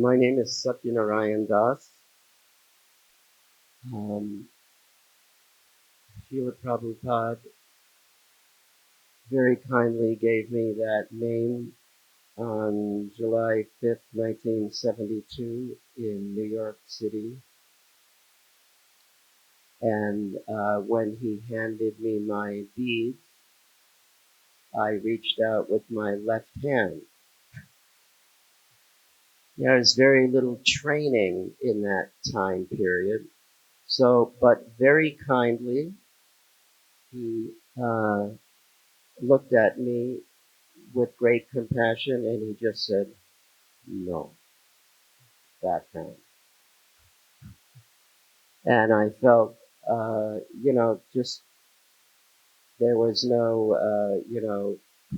My name is Satyendra Das. Srila Prabhupada very kindly gave me that name on July 5th, 1972 in New York City. And when he handed me my beads, I reached out with my left hand. There was very little training in that time period. So, but very kindly, he looked at me with great compassion, and he just said, no, that hand. And I felt, just there was no,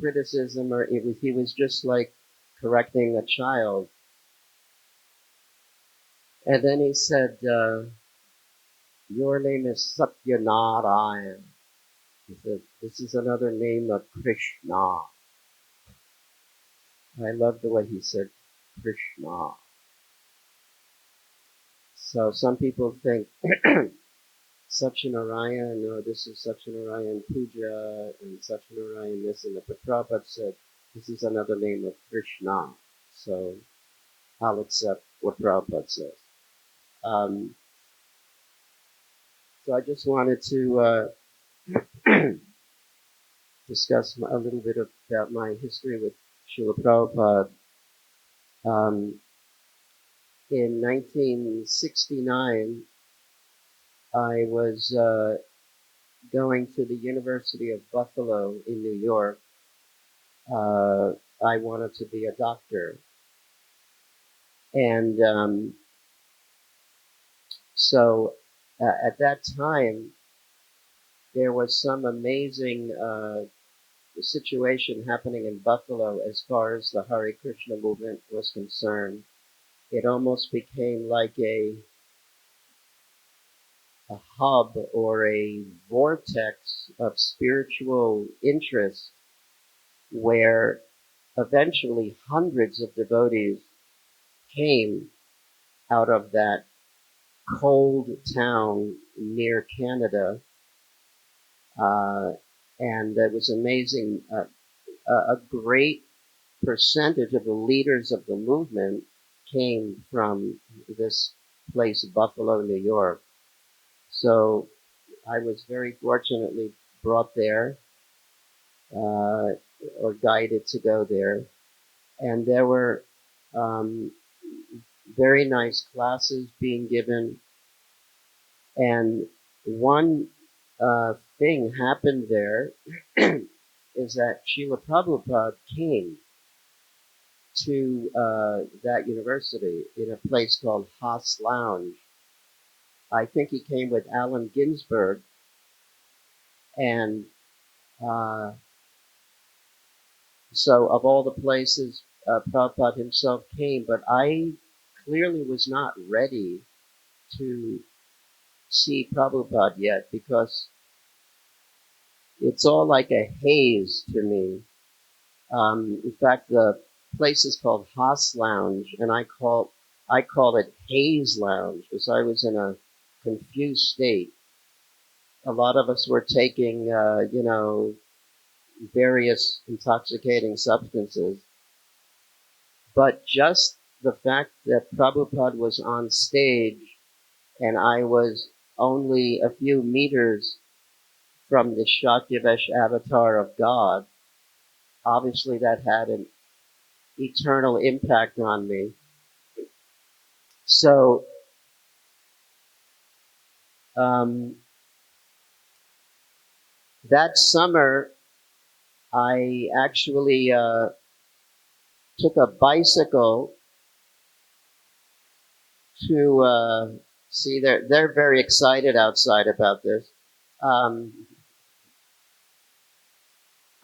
criticism, or he was just like correcting a child. And then he said, your name is Satyanarayan. He said, this is another name of Krishna. I love the way he said Krishna. So some people think Satyendra, no, this is Satyendra Puja, and Satyendra this, and the Prabhupada said, this is another name of Krishna. So I'll accept what Prabhupada says. So I just wanted to discuss a little bit about my history with Srila Prabhupada. In 1969, I was going to the University of Buffalo in New York. I wanted to be a doctor. And so at that time, there was some amazing situation happening in Buffalo as far as the Hare Krishna movement was concerned. It almost became like a hub or a vortex of spiritual interest where eventually hundreds of devotees came out of that cold town near Canada. And it was amazing. A great percentage of the leaders of the movement came from this place, Buffalo, New York. So I was very fortunately brought there, or guided to go there. And there were very nice classes being given. And one thing happened there is that Srila Prabhupada came to that university in a place called Haas Lounge. I think he came with Allen Ginsberg, and so of all the places Prabhupada himself came, but I clearly was not ready to see Prabhupada yet, because it's all like a haze to me. In fact, the place is called Haas Lounge, and I call it Haze Lounge because I was in a confused state. A lot of us were taking, various intoxicating substances, but just the fact that Prabhupada was on stage and I was only a few meters from the Shakyavesh avatar of God, obviously that had an eternal impact on me. So that summer, I actually took a bicycle to see. They're very excited outside about this.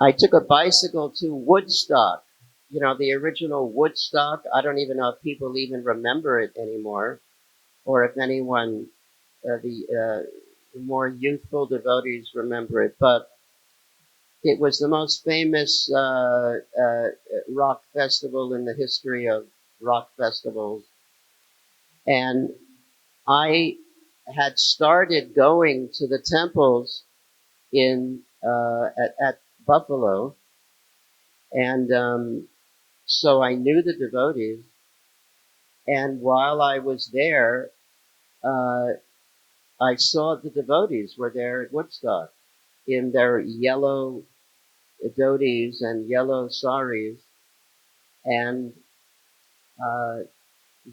I took a bicycle to Woodstock. You know, the original Woodstock. I don't even know if people even remember it anymore, or if anyone, the more youthful devotees remember it. But it was the most famous rock festival in the history of rock festivals. And I had started going to the temples in at Buffalo, and so I knew the devotees. And while I was there, uh, I saw the devotees were there at Woodstock in their yellow dhotis and yellow saris, and uh,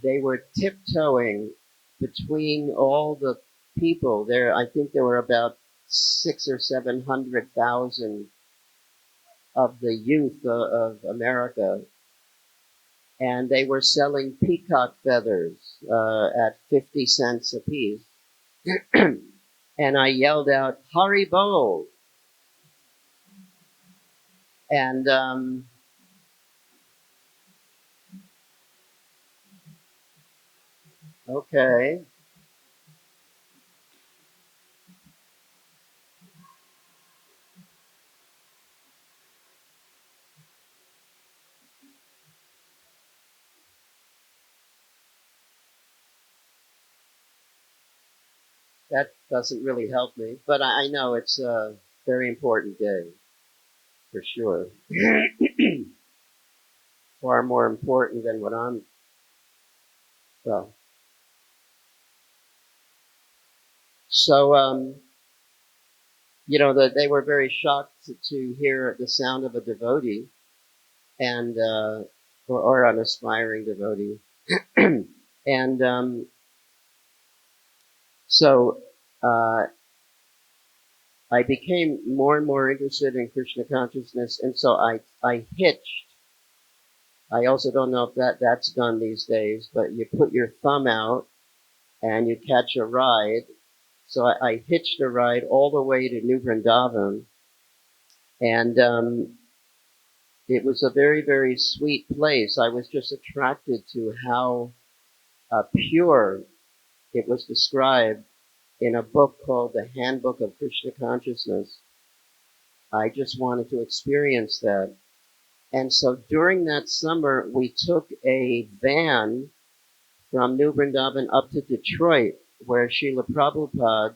they were tiptoeing between all the people there. I think there were about 600,000 or 700,000 of the youth of America, and they were selling peacock feathers at 50 cents a piece. And I yelled out, "Hari Bol!" And okay, that doesn't really help me, but I know it's a very important day for sure. Far more important than what I'm. Well, so that they were very shocked to hear the sound of a devotee and or an aspiring devotee, and so I became more and more interested in Krishna consciousness, and so I hitched. I also don't know if that's done these days, but you put your thumb out and you catch a ride. So I hitched a ride all the way to New Vrindavan, and it was a very, very sweet place. I was just attracted to how pure it was described in a book called The Handbook of Krishna Consciousness. I just wanted to experience that. And so during that summer, we took a van from New Vrindavan up to Detroit, where Srila Prabhupada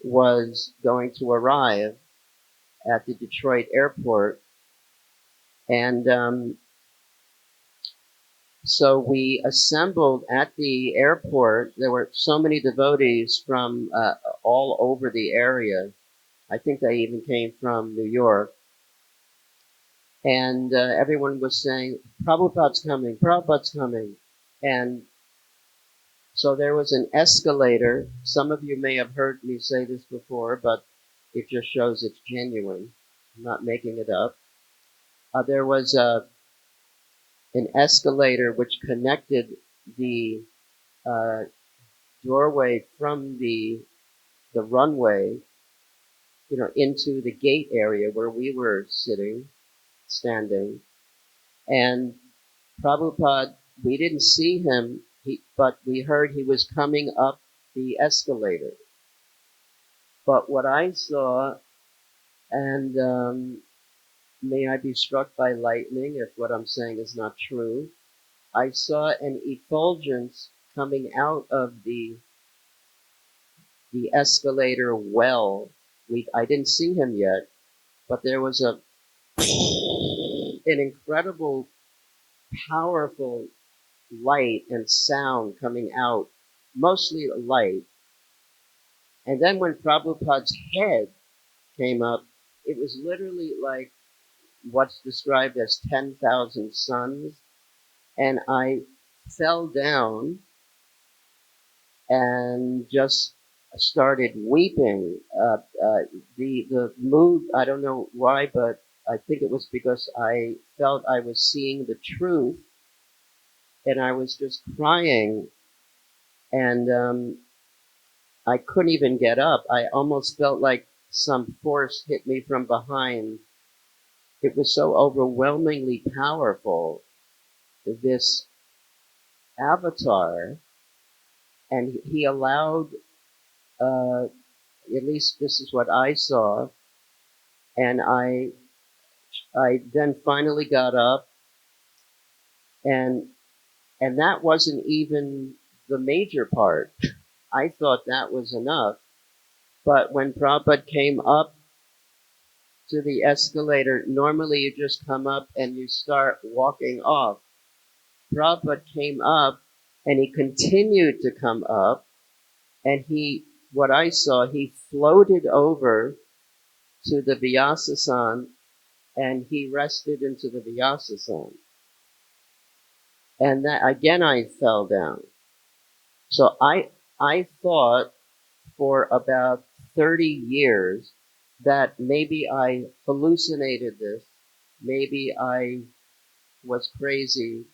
was going to arrive at the Detroit airport. And so we assembled at the airport. There were so many devotees from all over the area. I think they even came from New York. And everyone was saying, "Prabhupada's coming, Prabhupada's coming." And so there was an escalator. Some of you may have heard me say this before, but it just shows it's genuine. I'm not making it up. There was an escalator which connected the uh, doorway from the runway, into the gate area where we were standing. And Prabhupada, we didn't see him, but we heard he was coming up the escalator. But what I saw, and may I be struck by lightning if what I'm saying is not true, I saw an effulgence coming out of the escalator well. I didn't see him yet, but there was an incredible, powerful light and sound coming out, mostly light. And then when Prabhupada's head came up, it was literally like what's described as 10,000 suns. And I fell down and just started weeping. The mood, I don't know why, but I think it was because I felt I was seeing the truth, and I was just crying, and I couldn't even get up. I almost felt like some force hit me from behind. It was so overwhelmingly powerful, this avatar, and he allowed, at least this is what I saw, and I then finally got up, and And that wasn't even the major part. I thought that was enough. But when Prabhupada came up to the escalator, normally you just come up and you start walking off. Prabhupada came up and he continued to come up, and what I saw, he floated over to the Vyasasan and he rested into the Vyasasan. And that again I fell down. So I thought for about 30 years that maybe I hallucinated this, maybe I was crazy,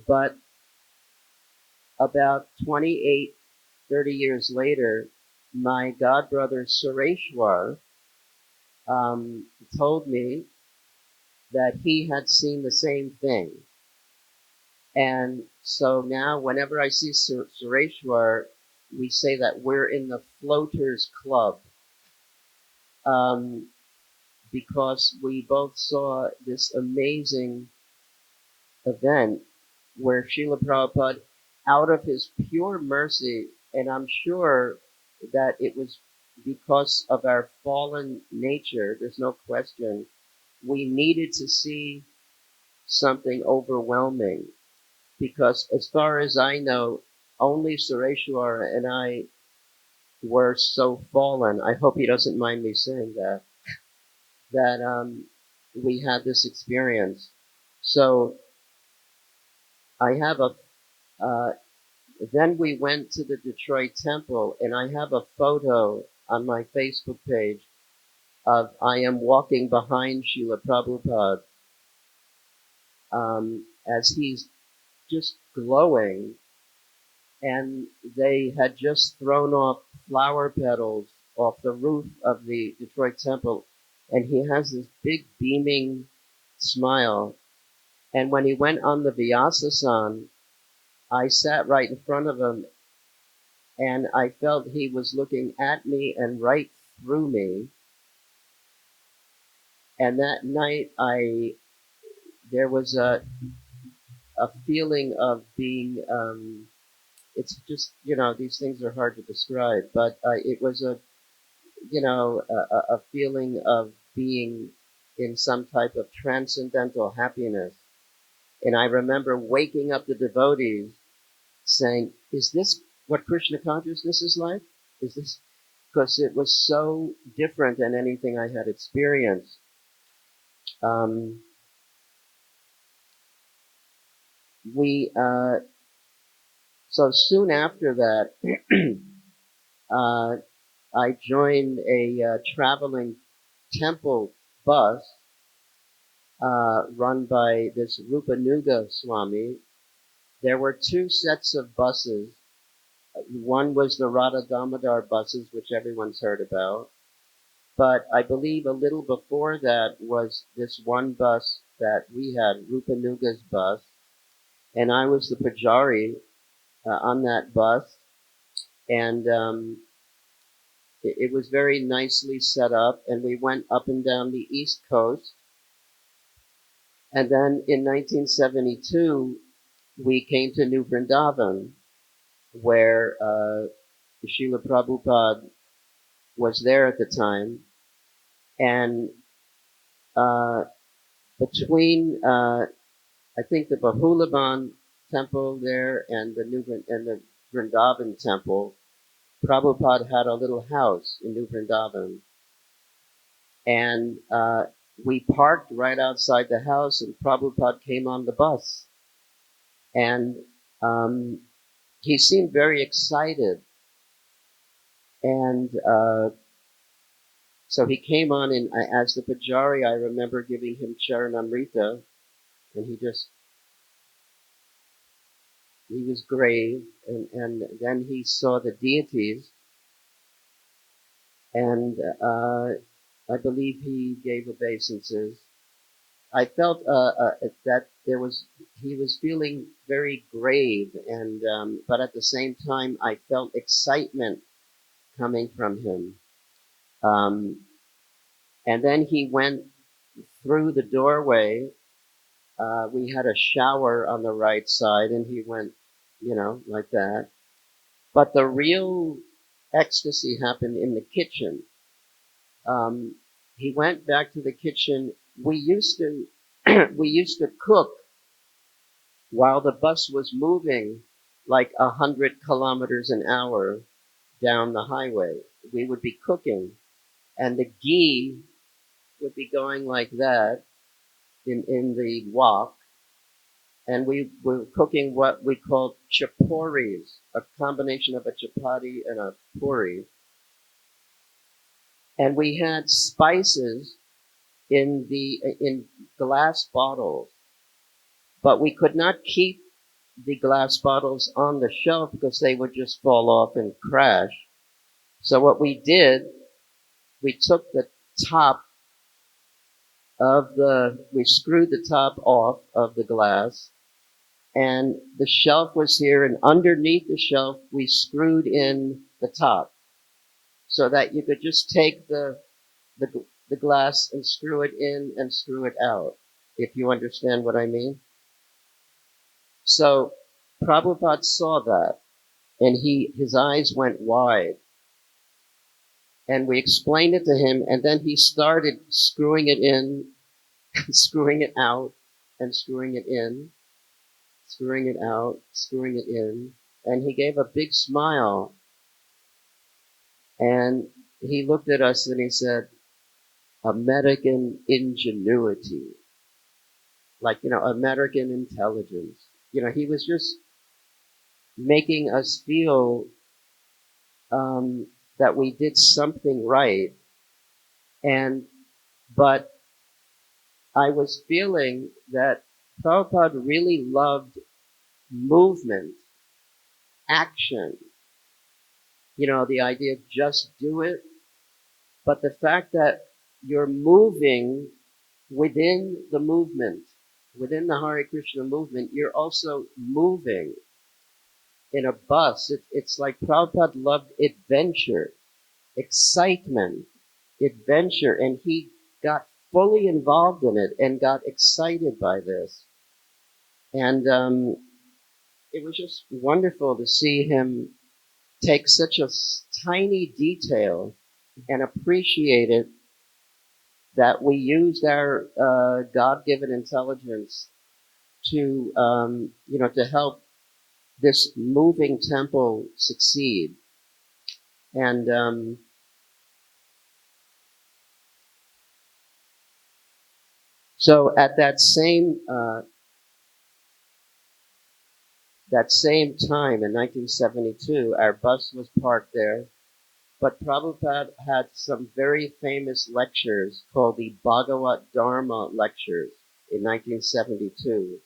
but about 28, 30 years later, my godbrother Sureshwar told me that he had seen the same thing. And so now whenever I see Sureshwar, we say that we're in the Floaters Club. Because we both saw this amazing event where Srila Prabhupada, out of his pure mercy, and I'm sure that it was because of our fallen nature, there's no question, we needed to see something overwhelming. Because as far as I know, only Sureshwar and I were so fallen. I hope he doesn't mind me saying that we had this experience. So I have uh, then we went to the Detroit Temple, and I have a photo on my Facebook page of I am walking behind Srila Prabhupada as he's just glowing, and they had just thrown off flower petals off the roof of the Detroit Temple, and he has this big beaming smile. And when he went on the Vyasasan, I sat right in front of him, and I felt he was looking at me and right through me. And that night, there was a feeling of being. It's just, these things are hard to describe, but it was a feeling of being in some type of transcendental happiness. And I remember waking up the devotees saying, is this what Krishna consciousness is like? Is this, because it was so different than anything I had experienced. Um, we, so soon after that, I joined a traveling temple bus run by this Rupanuga Swami. There were two sets of buses. One was the Radha Damodar buses, which everyone's heard about. But I believe a little before that was this one bus that we had, Rupanuga's bus, and I was the pujari on that bus, and it was very nicely set up, and we went up and down the East Coast. And then in 1972, we came to New Vrindavan, where Srila Prabhupada was there at the time, and between I think the Bahulaban temple there and the Vrindavan temple, Prabhupada had a little house in New Vrindavan, and we parked right outside the house, and Prabhupada came on the bus, and um, he seemed very excited, and so he came on, and as the pujari, I remember giving him Charanamrita, and he was grave, and then he saw the deities, and I believe he gave obeisances. I felt that he was feeling very grave, and but at the same time, I felt excitement coming from him. And then he went through the doorway, We had a shower on the right side, and he went, like that. But the real ecstasy happened in the kitchen. Um, he went back to the kitchen. We used to we used to cook while the bus was moving like 100 kilometers an hour down the highway. We would be cooking, and the ghee would be going like that in the wok, and we were cooking what we called chaporis, a combination of a chapati and a puri. And we had spices in glass bottles, but we could not keep the glass bottles on the shelf because they would just fall off and crash. So what we did, we took the top we screwed the top off of the glass, and the shelf was here, and underneath the shelf we screwed in the top so that you could just take the glass and screw it in and screw it out, if you understand what I mean. So Prabhupada saw that, and his eyes went wide, and we explained it to him, and then he started screwing it in, screwing it out, and screwing it in, screwing it out, screwing it in, and he gave a big smile, and he looked at us and he said, American ingenuity, like, American intelligence. He was just making us feel that we did something right. But I was feeling that Prabhupada really loved movement, action, the idea of just do it. But the fact that you're moving within the movement, within the Hare Krishna movement, you're also moving in a bus. It's like Prabhupada loved adventure, excitement, adventure, and he got fully involved in it and got excited by this. And it was just wonderful to see him take such a tiny detail and appreciate it, that we used our God-given intelligence to, to help this moving temple succeed. And so at that same time in 1972, our bus was parked there. But Prabhupada had some very famous lectures called the Bhagavad-Dharma lectures in 1972.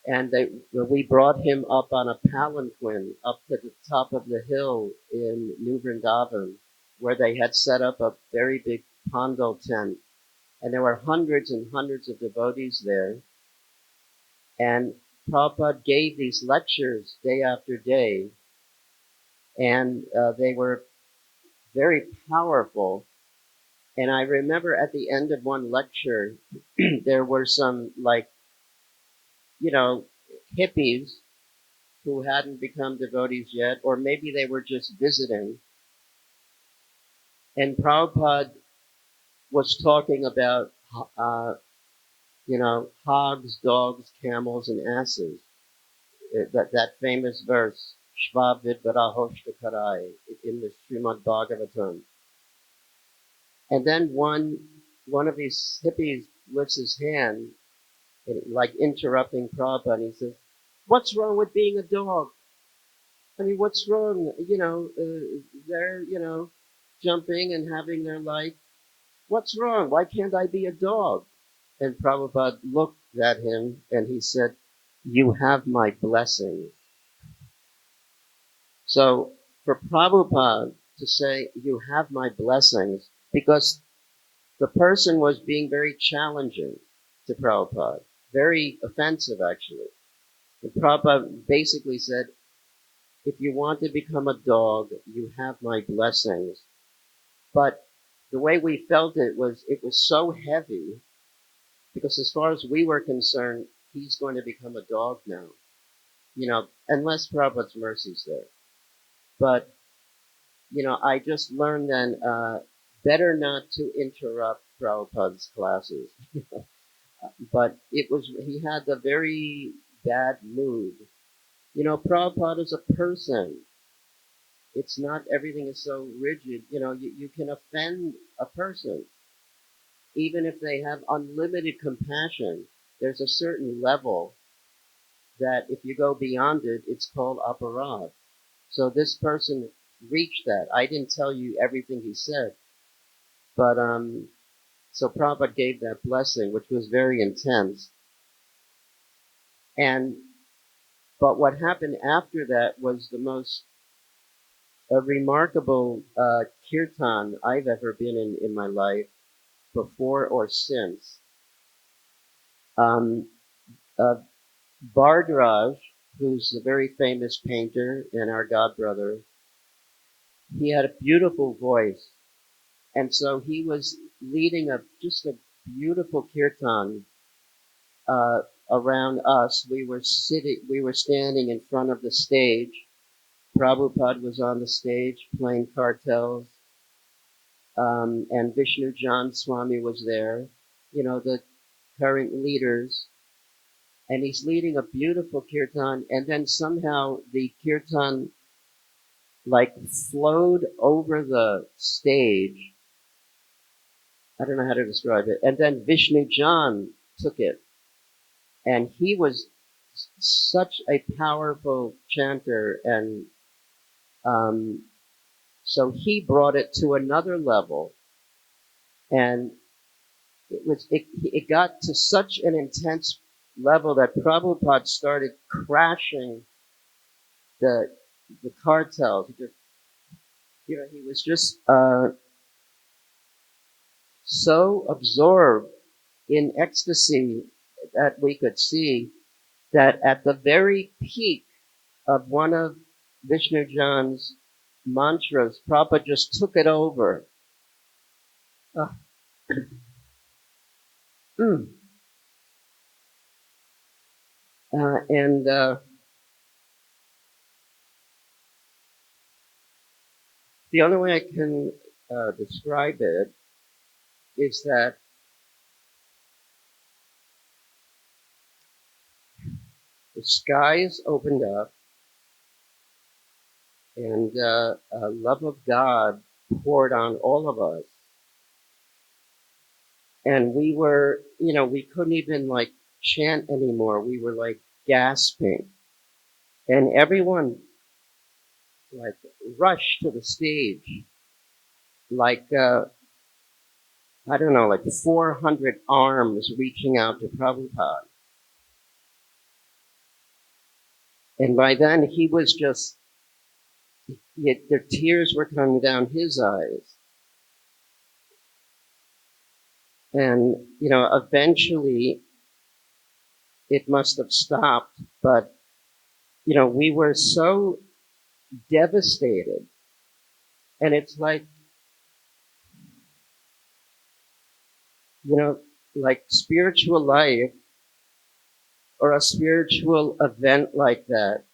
And we brought him up on a palanquin up to the top of the hill in New Vrindavan, where they had set up a very big pandal tent. And there were hundreds and hundreds of devotees there. And Prabhupada gave these lectures day after day, and they were very powerful. And I remember at the end of one lecture, there were some, like, hippies who hadn't become devotees yet, or maybe they were just visiting. And Prabhupada was talking about, hogs, dogs, camels, and asses. That famous verse, Shva Vidvarahoshta in the Srimad Bhagavatam. And then one of these hippies lifts his hand, like interrupting Prabhupada, and he says, "What's wrong with being a dog? I mean, what's wrong? They're, jumping and having their life. What's wrong? Why can't I be a dog?" And Prabhupada looked at him and he said, "You have my blessing." So for Prabhupada to say, "You have my blessings," because the person was being very challenging to Prabhupada, very offensive actually. And Prabhupada basically said, if you want to become a dog, you have my blessings. But the way we felt it was so heavy because as far as we were concerned, he's going to become a dog now, unless Prabhupada's mercy's there. But, I just learned then, better not to interrupt Prabhupada's classes. But he had a very bad mood. Prabhupada is a person. It's not everything is so rigid. You can offend a person. Even if they have unlimited compassion, there's a certain level that if you go beyond it, it's called aparad. So this person reached that. I didn't tell you everything he said, but so Prabhupada gave that blessing, which was very intense. But what happened after that was the most remarkable kirtan I've ever been in my life, before or since. Um, uh, Bardraj, who's a very famous painter and our godbrother, he had a beautiful voice. And so he was leading just a beautiful kirtan around us. We were standing in front of the stage. Prabhupada was on the stage playing cartels, and Vishnu Jan Swami was there, the current leaders. And he's leading a beautiful kirtan, and then somehow the kirtan flowed over the stage. I don't know how to describe it. And then Vishnu Jan took it, and he was such a powerful chanter, and so he brought it to another level, and it got to such an intense level that Prabhupada started crashing the cartels. He was just so absorbed in ecstasy that we could see that at the very peak of one of Vishnu Jan's mantras, Prabhupada just took it over. Uh, and the only way I can describe it is that the skies opened up, and love of God poured on all of us. And we were, we couldn't even chant anymore. We were gasping. And everyone rushed to the stage, I don't know, 400 arms reaching out to Prabhupada. And by then he was just, the tears were coming down his eyes. And, eventually it must have stopped, but, we were so devastated. And it's spiritual life or a spiritual event like that,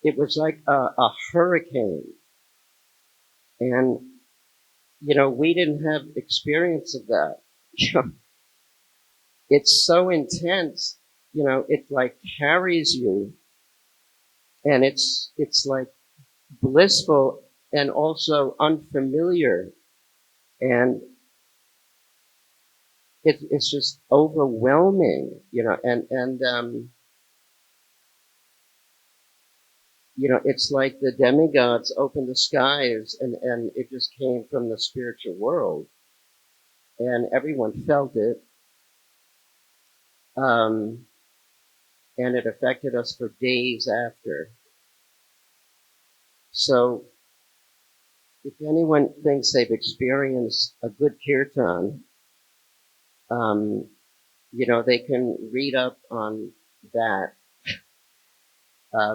it was like a hurricane. And, we didn't have experience of that. It's so intense, it carries you, and it's blissful and also unfamiliar. And it's just overwhelming, and it's like the demigods opened the skies, and it just came from the spiritual world, and everyone felt it, and it affected us for days after. So if anyone thinks they've experienced a good kirtan, they can read up on that.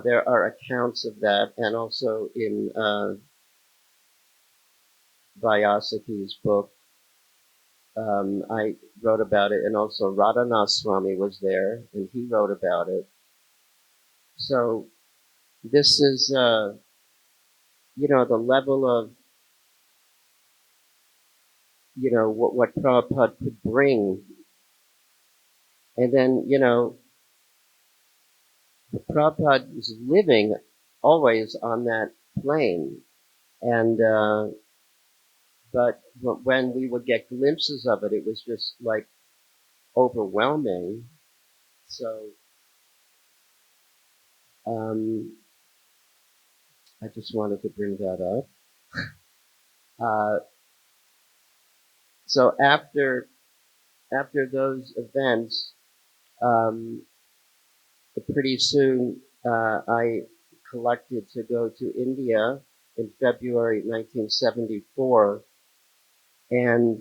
There are accounts of that, and also in Vyasaki's book, I wrote about it, and also Radhanath Swami was there, and he wrote about it. So this is, the level of, what Prabhupada could bring. And then, Prabhupada was living always on that plane. And, but when we would get glimpses of it, it was just like overwhelming. So, I just wanted to bring that up. So after those events, um, pretty soon I collected to go to India in February 1974, and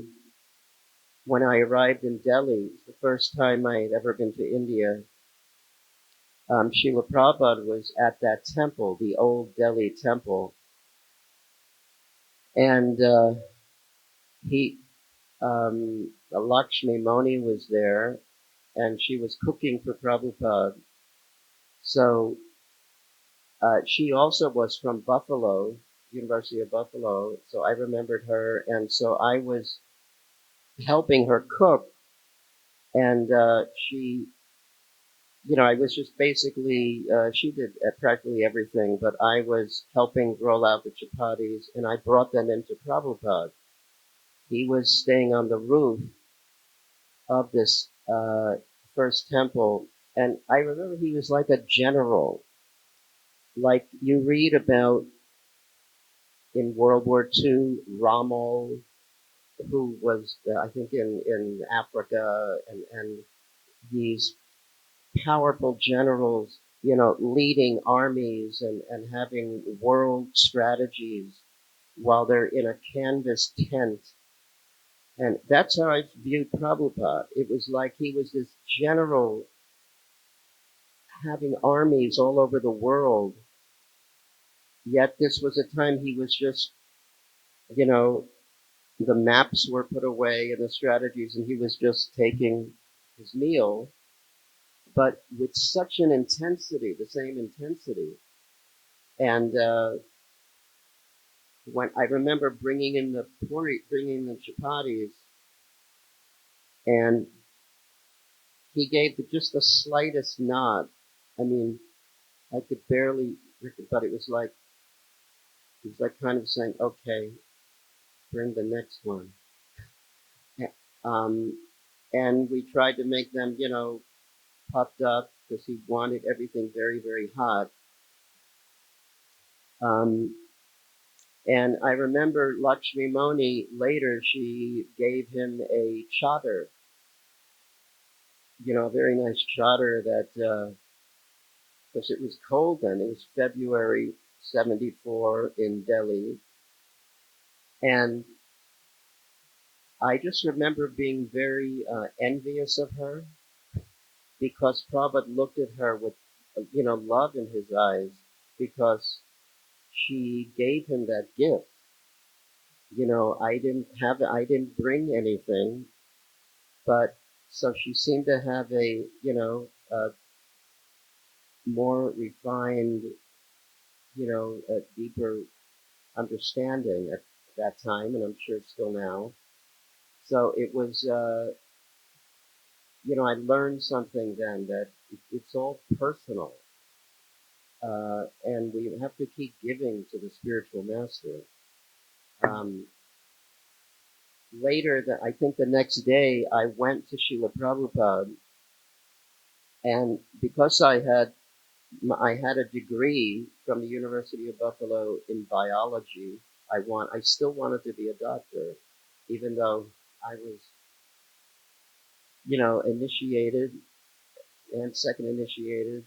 when I arrived in Delhi, the first time I had ever been to India, Srila Prabhupada was at that temple, the old Delhi temple, and he, Lakshmi Moni was there, and she was cooking for Prabhupada. So she also was from Buffalo, University of Buffalo, so I remembered her, and so I was helping her cook, and she, I was just basically, she did practically everything, but I was helping roll out the chapatis, and I brought them into Prabhupada. He was staying on the roof of this first temple, and I remember he was like a general, like you read about in World War II, Rommel, who was, I think, in Africa, and these powerful generals, leading armies and having world strategies while they're in a canvas tent. And that's how I viewed Prabhupada. It was like he was this general having armies all over the world. Yet this was a time he was just, you know, the maps were put away and the strategies, and he was just taking his meal, but with such an intensity, the same intensity. And when I remember bringing in the puri, bringing the chapatis, and he gave just the slightest nod. I mean, I could barely, but it was like kind of saying, "Okay, bring the next one." Um, and we tried to make them, puffed up because he wanted everything very, very hot. Um, and I remember Lakshmi Moni later, she gave him a chadar, a very nice chadar that, because it was cold then, it was February 74 in Delhi. And I just remember being very envious of her because Prabhupada looked at her with, love in his eyes because she gave him that gift. I didn't bring anything, but so she seemed to have a more refined, a deeper understanding at that time, and I'm sure still now. So it was, I learned something then that it's all personal, and we have to keep giving to the spiritual master. Um, Later, I think the next day, I went to Srila Prabhupada, and because I had a degree from the University of Buffalo in biology, I still wanted to be a doctor, even though I was, initiated and second initiated,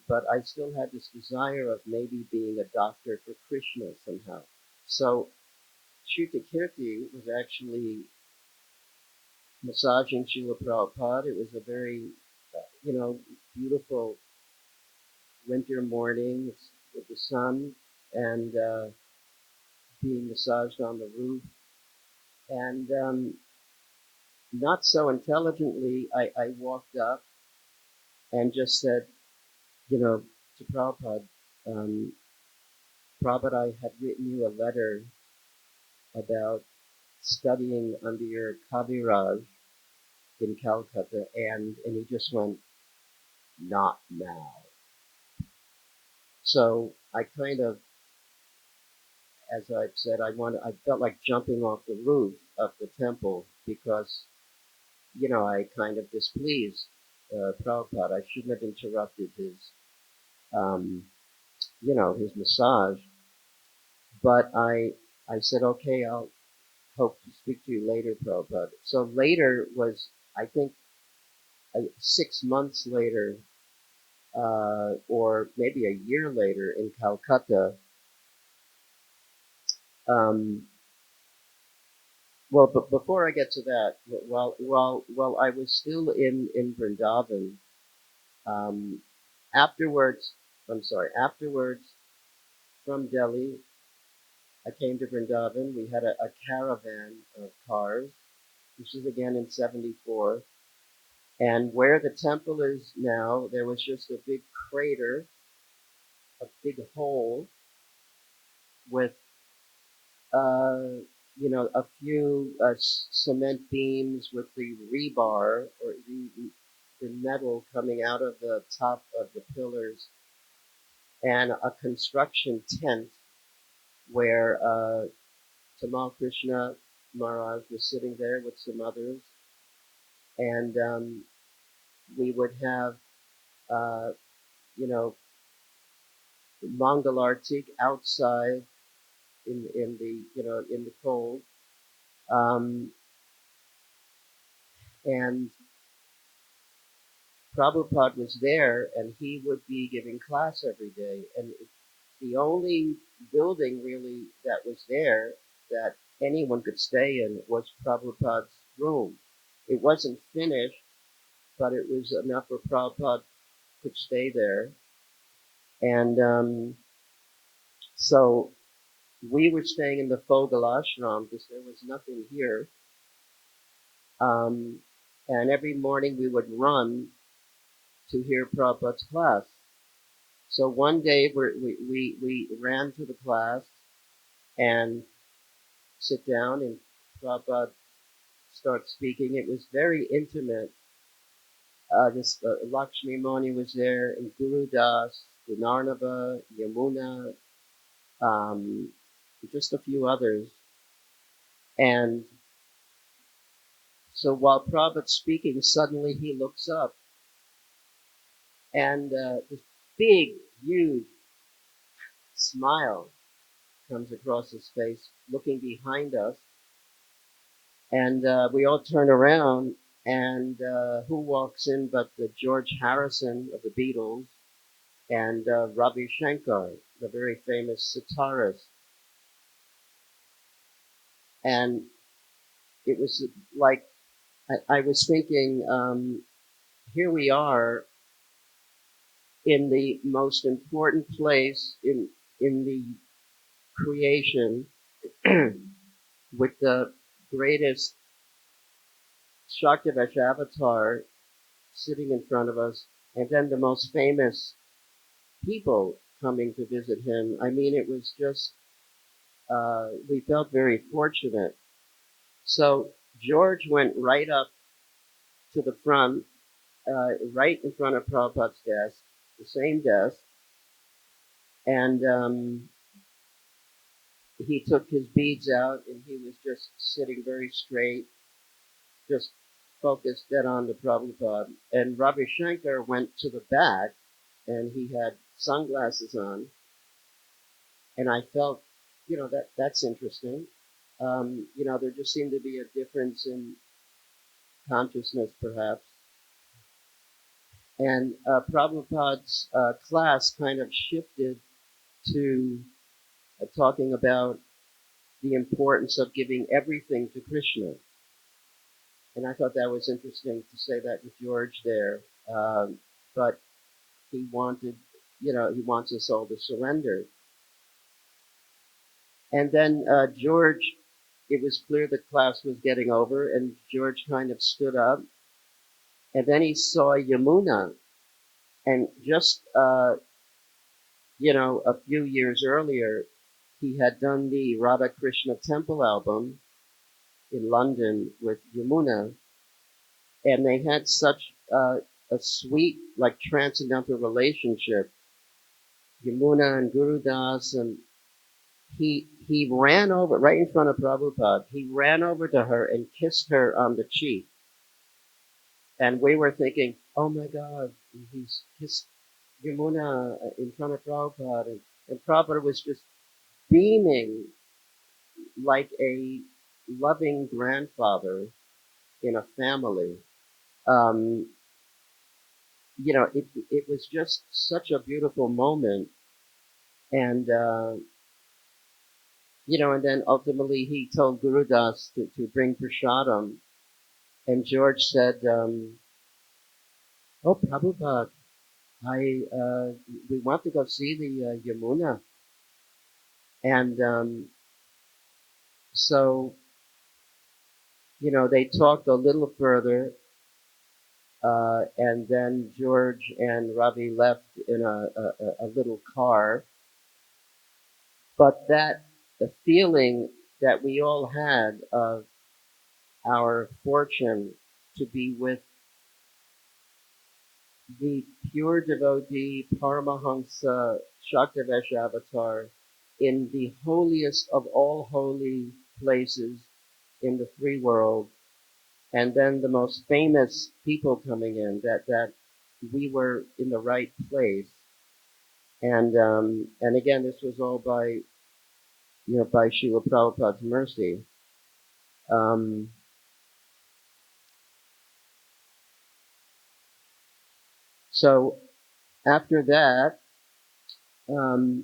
but I still had this desire of maybe being a doctor for Krishna somehow. So Shrita Kirti was actually massaging Srila Prabhupada. It was a very, beautiful winter morning with the sun, and being massaged on the roof. And not so intelligently, I walked up and just said, to Prabhupada, um, Prabhupada, I had written you a letter about studying under your Kaviraj in Calcutta, and he just went, not now. So I kind of, as I've said, I felt like jumping off the roof of the temple because, I kind of displeased Prabhupada. I shouldn't have interrupted um, his massage. But I said, okay, I'll hope to speak to you later, Prabhupada. So later was, I think, 6 months later, or maybe a year later in Calcutta. Um, well, but before I get to that, while I was still in Vrindavan, um, afterwards, afterwards from Delhi, I came to Vrindavan. We had a caravan of cars. This is again in '74. And where the temple is now, there was just a big crater, a big hole with, a few cement beams with the rebar or the metal coming out of the top of the pillars, and a construction tent where Tamal Krishna Maharaj was sitting there with some others, and we would have, uh, you know, Mangalartik outside in the in the cold, um, and Prabhupada was there, and he would be giving class every day, and the only building really that was there that anyone could stay in was Prabhupada's room. It wasn't finished, but it was enough where Prabhupada could stay there, and so we were staying in the Fogel ashram because there was nothing here. Um, and every morning we would run to hear Prabhupada's class. So one day we ran to the class and sit down, and Prabhupada starts speaking. It was very intimate. This Lakshmi Moni was there, and Guru Das, Gunarnava, Yamuna, um, just a few others. And so while Prabhupada's speaking, suddenly he looks up, and this big, huge smile comes across his face, looking behind us, and we all turn around, and who walks in but the George Harrison of the Beatles and Ravi Shankar, the very famous sitarist. And it was like I was thinking, here we are in the most important place in the creation with the greatest Shaktivesh avatar sitting in front of us, and then the most famous people coming to visit him. I mean, it was just, we felt very fortunate. So George went right up to the front, right in front of Prabhupada's desk, the same desk, and he took his beads out, and he was just sitting very straight, just focused dead on to Prabhupada. And Ravi Shankar went to the back, and he had sunglasses on, and I felt, that's interesting. There just seemed to be a difference in consciousness, perhaps. And Prabhupada's class kind of shifted to talking about the importance of giving everything to Krishna. And I thought that was interesting to say that with George there. But he wanted, he wants us all to surrender. And then George it was clear the class was getting over, and George kind of stood up, and then he saw Yamuna, and just a few years earlier, he had done the Radha Krishna Temple album in London with Yamuna, and they had such a sweet, like, transcendental relationship, Yamuna and Guru Das, and he ran over right in front of Prabhupada. He ran over to her and kissed her on the cheek, and we were thinking, "Oh my God, he's kissed Yamuna in front of Prabhupada," and Prabhupada was just beaming like a loving grandfather in a family. Um, it was just such a beautiful moment, and and then ultimately he told Guru Das to bring prasadam, and George said, "Oh, Prabhupada, we want to go see the Yamuna," and so they talked a little further, and then George and Ravi left in a little car. But the feeling that we all had of our fortune to be with the pure devotee Paramahansa Shaktavesh avatar in the holiest of all holy places in the free world, and then the most famous people coming in, that we were in the right place. And again, this was all by Srila Prabhupada's mercy. Um, so after that, um,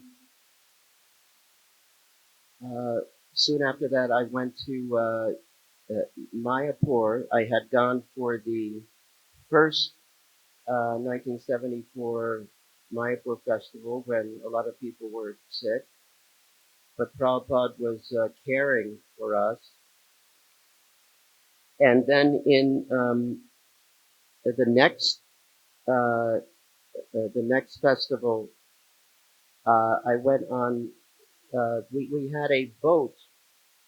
uh, soon after that, I went to Mayapur. I had gone for the first 1974 Mayapur festival when a lot of people were sick, but Prabhupada was caring for us. And then in the next uh, festival, I went on. We had a boat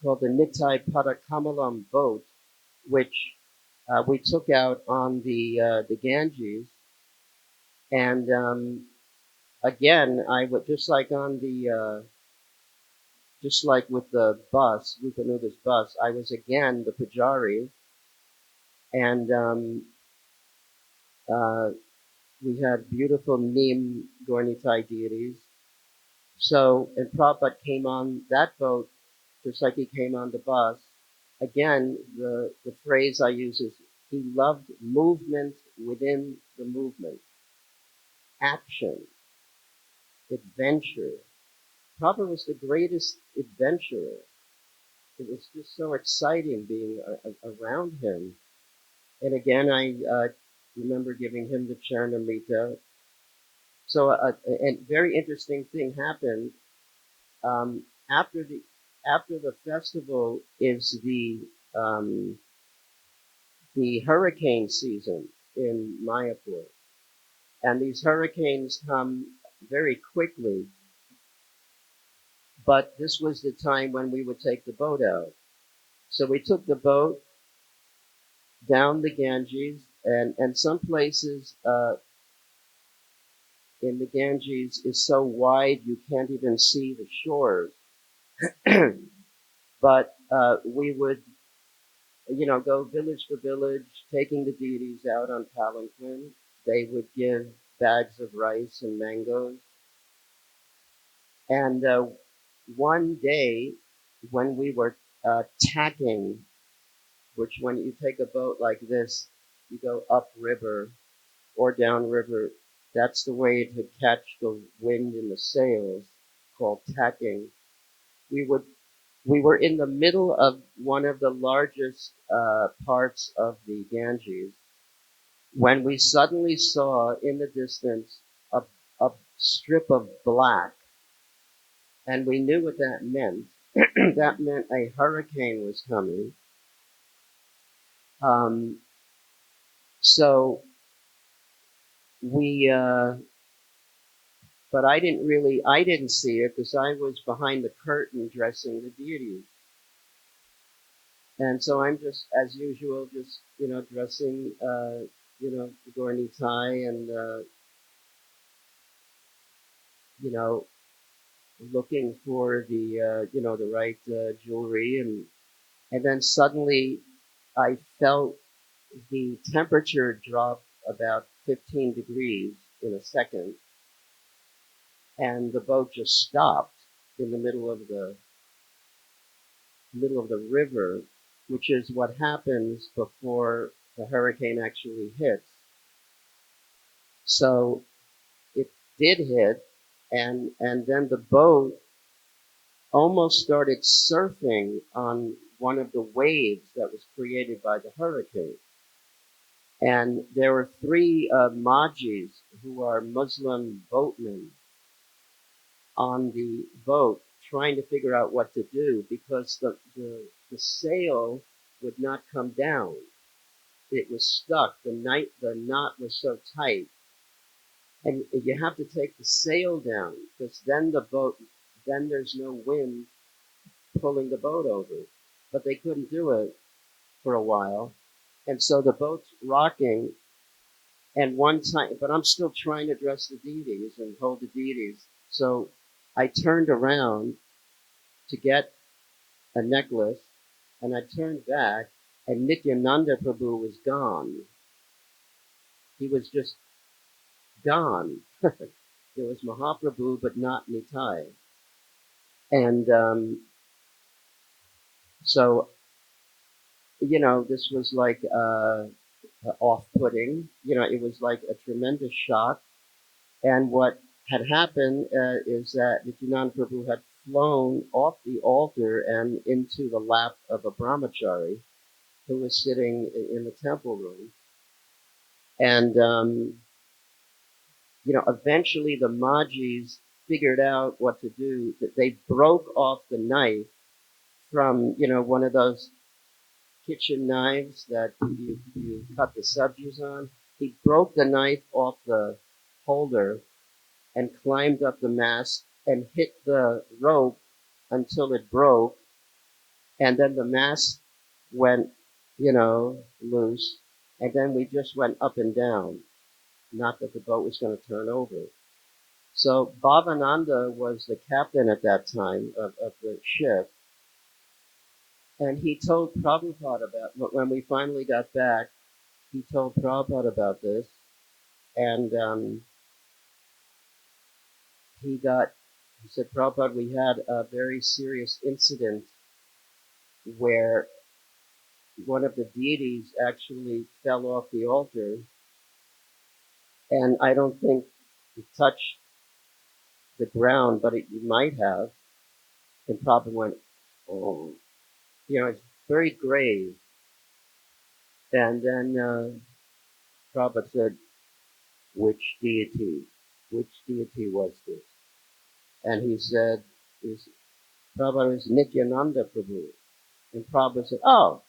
called the Nitai Padakamalam boat, which we took out on the Ganges, and again, I would just like on the just like with the bus, Rupanuga's bus, I was again the pujari, and uh, we had beautiful Neem Gornitai deities. So, and Prabhupada came on that boat just like he came on the bus. Again, the phrase I use is he loved movement within the movement, action, adventure. Prabhupada was the greatest adventurer. It was just so exciting being around him. And again, I remember giving him the Charanamrita. So a very interesting thing happened. Um, after the festival is the hurricane season in Mayapur, and these hurricanes come very quickly. But this was the time when we would take the boat out. So we took the boat down the Ganges, and some places in the Ganges is so wide you can't even see the shores. But we would, go village to village, taking the deities out on palanquin. They would give bags of rice and mangoes. And one day, when we were tacking, which when you take a boat like this, you go up river or down river. That's the way to catch the wind in the sails, called tacking. We would we were in the middle of one of the largest parts of the Ganges when we suddenly saw in the distance a strip of black, and we knew what that meant. that meant a hurricane was coming. Um, so we, but I didn't see it because I was behind the curtain dressing the deities. And so I'm just, as usual, just, dressing, the Gauri tie and, you know, looking for the, the right jewelry. And then suddenly I felt the temperature drop about 15 degrees in a second. And the boat just stopped in the middle of the river, which is what happens before the hurricane actually hits. So it did hit, and then the boat almost started surfing on one of the waves that was created by the hurricane. And there were three Majis who are Muslim boatmen on the boat trying to figure out what to do because the sail would not come down. It was stuck. The knot was so tight. And you have to take the sail down because then there's no wind pulling the boat over. But they couldn't do it for a while. And so the boat's rocking. And one time, but I'm still trying to dress the deities and hold the deities. So I turned around to get a necklace, and I turned back, and Nityananda Prabhu was gone. He was just gone. There was Mahaprabhu, but not Nitai. And so, this was like off-putting. It was like a tremendous shock. And what had happened is that Nityananda Prabhu had flown off the altar and into the lap of a brahmachari who was sitting in the temple room. And, eventually the Majis figured out what to do. That they broke off the knife from, one of those kitchen knives that you cut the subjis on. He broke the knife off the holder and climbed up the mast and hit the rope until it broke. And then the mast went, loose. And then we just went up and down. Not that the boat was going to turn over. So Bhavananda was the captain at that time of the ship. And he told Prabhupada when we finally got back, he told Prabhupada about this. And he said, Prabhupada, we had a very serious incident where one of the deities actually fell off the altar. And I don't think it touched the ground, but it might have. And Prabhupada went, oh, it's very grave. And then Prabhupada said, which deity? Which deity was this? And he said, Prabhupada is Nityananda Prabhu. And Prabhupada said, oh,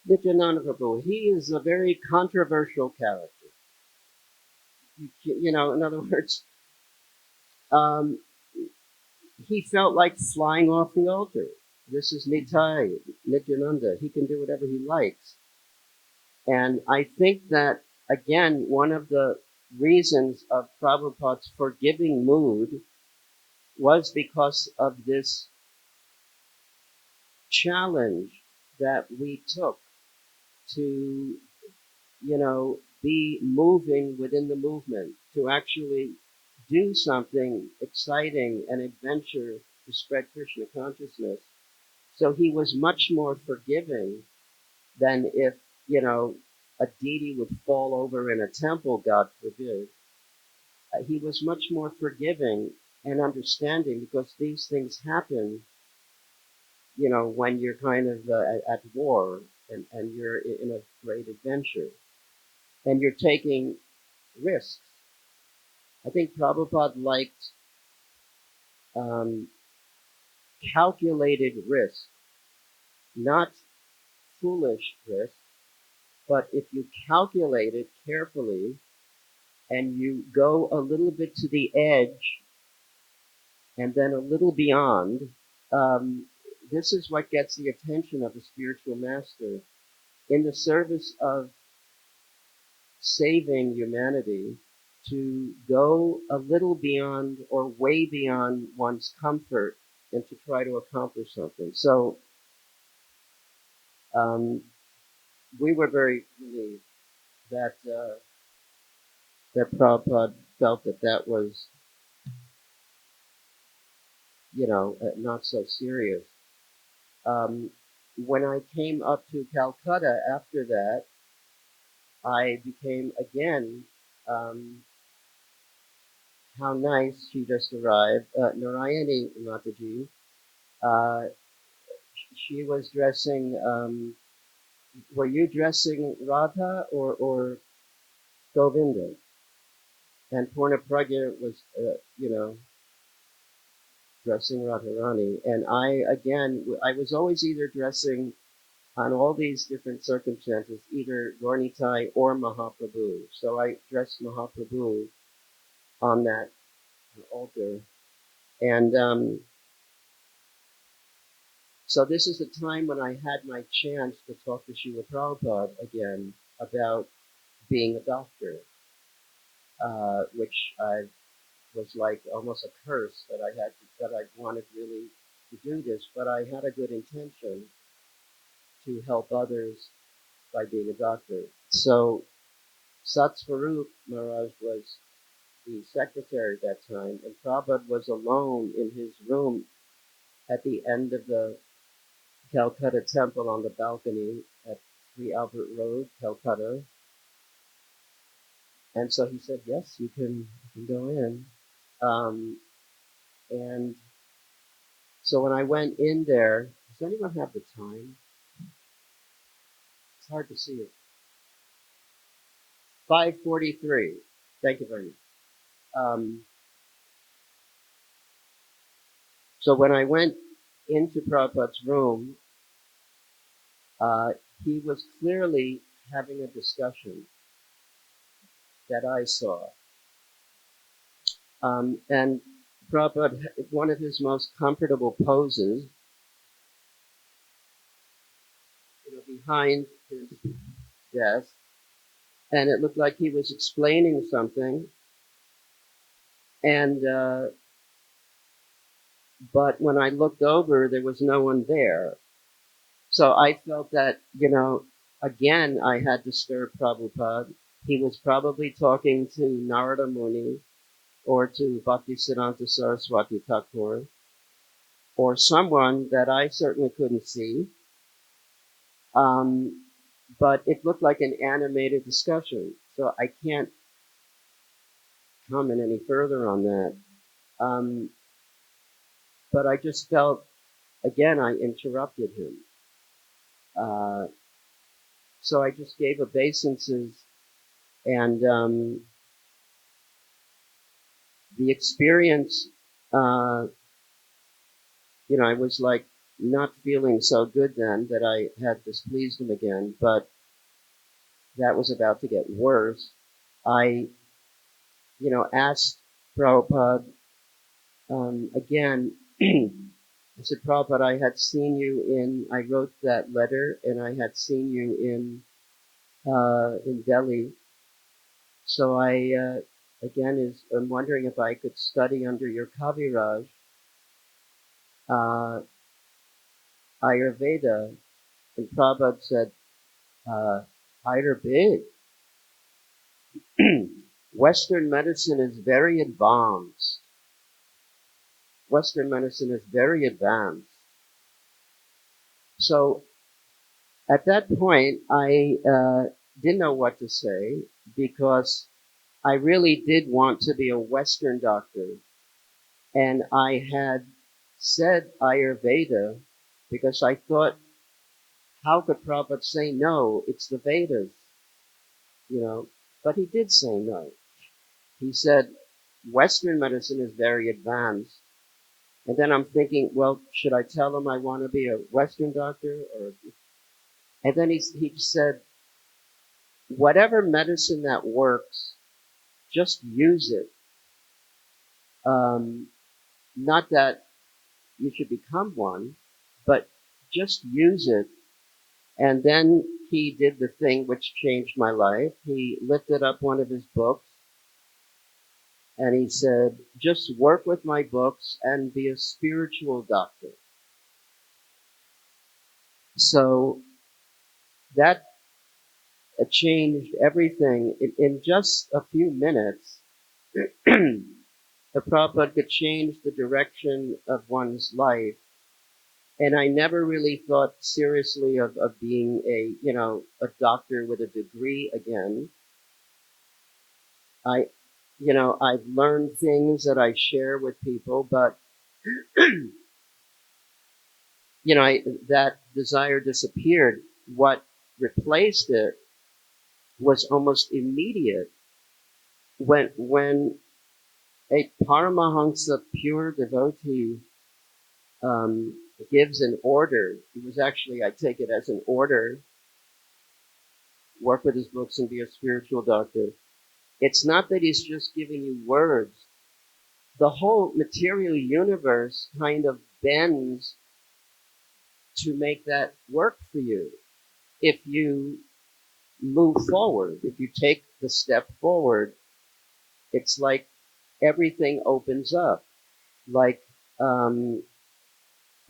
Nityananda Prabhu, he is a very controversial character. In other words, um, he felt like flying off the altar. This is Nitai, Nityananda. He can do whatever he likes. And I think that, again, one of the reasons of Prabhupada's forgiving mood was because of this challenge that we took to, be moving within the movement, to actually do something exciting and adventure to spread Krishna consciousness. So he was much more forgiving than if, a deity would fall over in a temple, God forbid. He was much more forgiving and understanding because these things happen, when you're kind of at war and you're in a great adventure and you're taking risks. I think Prabhupada liked um, calculated risk, not foolish risk, but if you calculate it carefully and you go a little bit to the edge and then a little beyond, um, this is what gets the attention of the spiritual master. In the service of saving humanity, to go a little beyond or way beyond one's comfort and to try to accomplish something. So um, we were very relieved that that Prabhupada felt that that was, not so serious. When I came up to Calcutta after that, I became again, how nice she just arrived, Narayani Mataji. Uh, she was dressing, were you dressing Radha or Govinda? And Purna Pragya was, dressing Radharani. And I was always either dressing on all these different circumstances, either Gaurnitai or Mahaprabhu. So I dressed Mahaprabhu on that altar. And so this is the time when I had my chance to talk to Srila Prabhupada again about being a doctor, which I was like almost a curse that I wanted really to do this, but I had a good intention to help others by being a doctor. So Satsvarup Maharaj was the secretary at that time, and Prabhupada was alone in his room at the end of the Calcutta temple on the balcony at 3 Albert Road, Calcutta. And so he said, yes, you can go in. And so when I went in there, does anyone have the time? It's hard to see it. 5:43. Thank you very much. So when I went into Prabhupada's room, he was clearly having a discussion that I saw. And Prabhupada, one of his most comfortable poses, behind his desk, and it looked like he was explaining something. And but when I looked over, there was no one there. So I felt that, again, I had disturbed Prabhupada. He was probably talking to Narada Muni or to Bhaktisiddhanta Saraswati Thakur or someone that I certainly couldn't see. But it looked like an animated discussion. So I can't comment any further on that. But I just felt, again, I interrupted him. So I just gave obeisances, and the experience, I was like not feeling so good then that I had displeased him again, but that was about to get worse. I, asked Prabhupada again. I said, Prabhupada, I wrote that letter, and I had seen you in Delhi. So I, I'm wondering if I could study under your Kaviraj, Ayurveda. And Prabhupada said, Ayurveda? Western medicine is very advanced. Western medicine is very advanced. So at that point, I didn't know what to say because I really did want to be a Western doctor. And I had said Ayurveda because I thought, how could Prabhupada say no? It's the Vedas, But he did say no. He said, Western medicine is very advanced, And then I'm thinking, well, should I tell him I want to be a Western doctor? And then he said, whatever medicine that works, just use it. Not that you should become one, but just use it. And then he did the thing which changed my life. He lifted up one of his books and he said, just work with my books and be a spiritual doctor. So that changed everything. In just a few minutes, the Prabhupada could change the direction of one's life. And I never really thought seriously of being a doctor with a degree again. I've learned things that I share with people, but, that desire disappeared. What replaced it was almost immediate. When a Paramahansa pure devotee gives an order, it was actually, I take it as an order, work with his books and be a spiritual doctor. It's not that he's just giving you words. The whole material universe kind of bends to make that work for you. If you move forward, if you take the step forward, it's like everything opens up. Like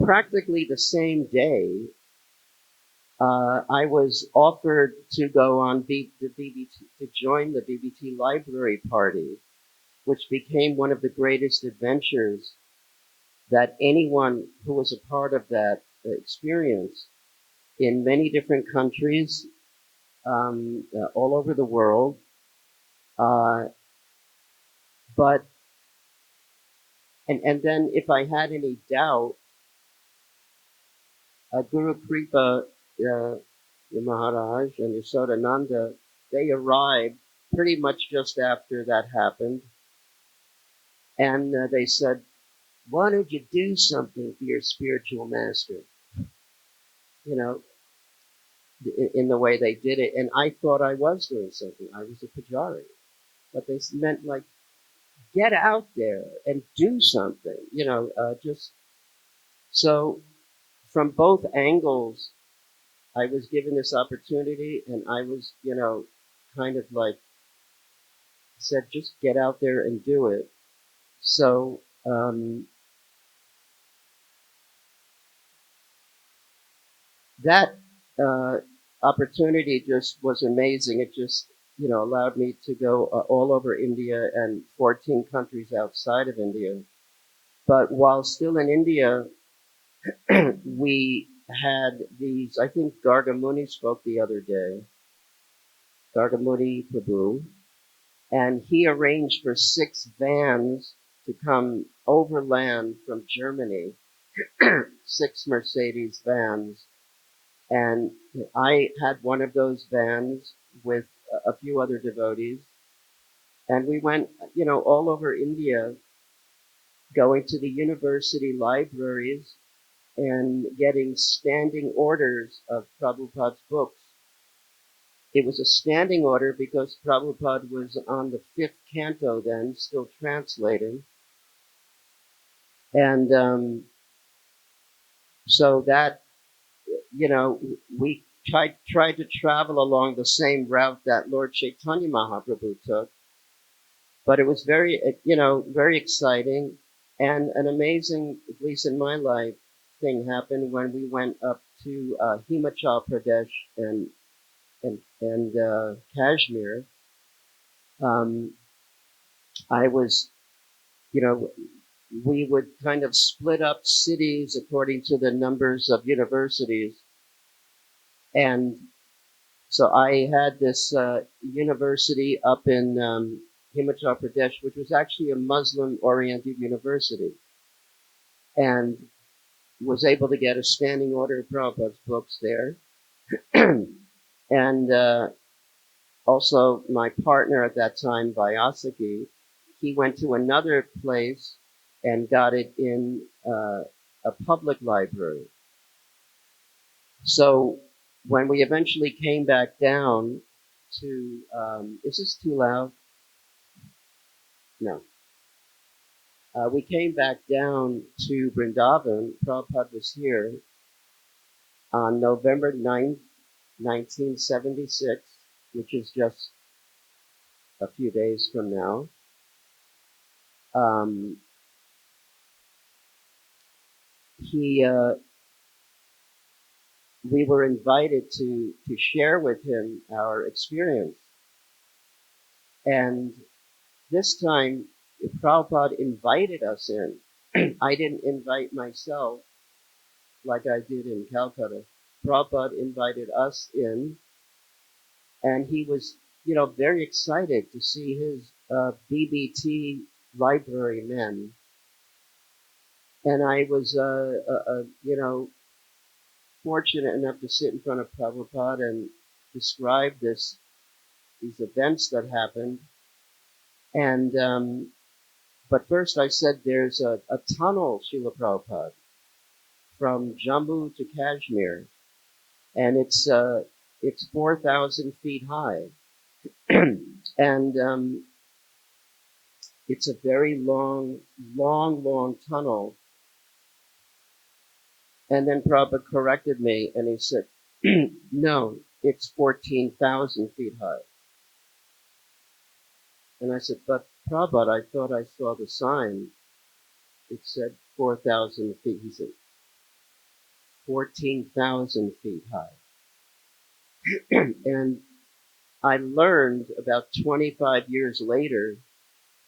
practically the same day, I was offered to go on the BBT, to join the BBT library party, which became one of the greatest adventures that anyone who was a part of that experience in many different countries, all over the world. But and then if I had any doubt, Guru Kripa, Maharaj and Yasodananda, they arrived pretty much just after that happened. And they said, why don't you do something for your spiritual master? You know, in the way they did it. And I thought I was doing something. I was a pujari. But they meant like, get out there and do something, just so from both angles, I was given this opportunity and I was, kind of like said, just get out there and do it. So, that, opportunity just was amazing. It just, allowed me to go all over India and 14 countries outside of India. But while still in India, we had these, I think Gargamuni spoke the other day, Gargamuni Prabhu, and he arranged for 6 vans to come overland from Germany, 6 Mercedes vans. And I had one of those vans with a few other devotees. And we went, all over India, going to the university libraries and getting standing orders of Prabhupada's books. It was a standing order because Prabhupada was on the 5th canto then, still translating. And so that, we tried to travel along the same route that Lord Chaitanya Mahaprabhu took. But it was very, very exciting and an amazing, at least in my life, thing happened when we went up to Himachal Pradesh and Kashmir. I was, we would kind of split up cities according to the numbers of universities. And so I had this university up in Himachal Pradesh, which was actually a Muslim-oriented university, and was able to get a standing order of Prabhupada's books there. And also my partner at that time, Vyasaki, he went to another place and got it in a public library. So when we eventually came back down to, is this too loud? No. We came back down to Vrindavan. Prabhupada was here on November 9th, 1976, which is just a few days from now. He we were invited to share with him our experience. And this time, Prabhupada invited us in. I didn't invite myself like I did in Calcutta. Prabhupada invited us in, and he was, very excited to see his BBT library men. And I was, fortunate enough to sit in front of Prabhupada and describe these events that happened. And but first I said there's a tunnel, Srila Prabhupada, from Jammu to Kashmir, and it's 4,000 feet high, and it's a very long tunnel. And then Prabhupada corrected me, and he said, "No, it's 14,000 feet high." And I said, "But Prabhupada, I thought I saw the sign. It said 4,000 feet." He said, 14,000 feet high. And I learned about 25 years later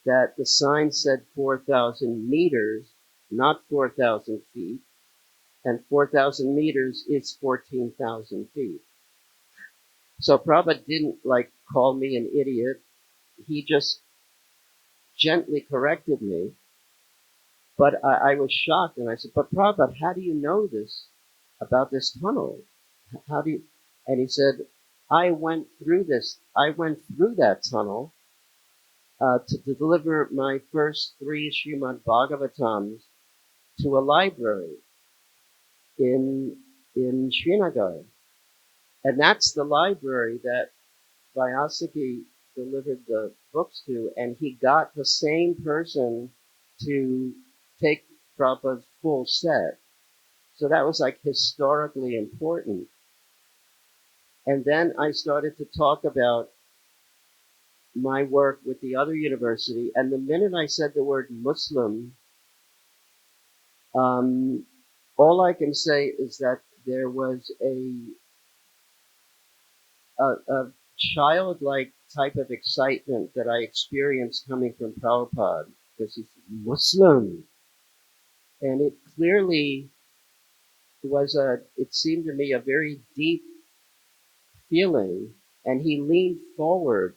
that the sign said 4,000 meters, not 4,000 feet, and 4,000 meters is 14,000 feet. So Prabhupada didn't call me an idiot. He just gently corrected me. But I was shocked, and I said, "But Prabhupada, how do you know this about this tunnel? How do you?" And he said, "I went through that tunnel to deliver my first 3 Srimad Bhagavatams to a library in Srinagar, and that's the library that Vyasaki delivered the books to, and he got the same person to take Prabhupada's full set. So that was historically important. And then I started to talk about my work with the other university, and the minute I said the word Muslim, all I can say is that there was a childlike type of excitement that I experienced coming from Prabhupada, because he's Muslim. And it clearly it seemed to me a very deep feeling, and he leaned forward.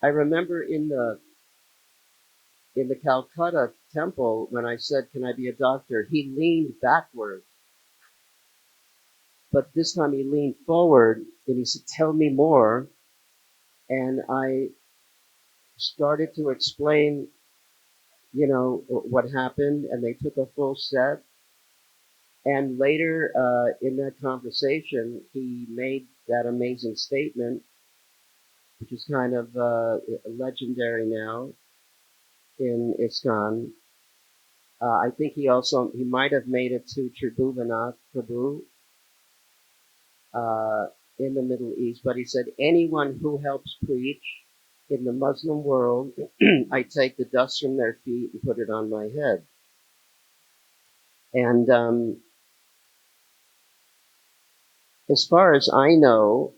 I remember in the Calcutta temple, when I said, "Can I be a doctor?" he leaned backward. But this time he leaned forward and he said, "Tell me more." And I started to explain, what happened, and they took a full set. And later in that conversation, he made that amazing statement, which is kind of legendary now in ISKCON. I think he might have made it to Tribhuvannath Prabhu in the Middle East, but he said, "Anyone who helps preach in the Muslim world, I take the dust from their feet and put it on my head." And as far as I know,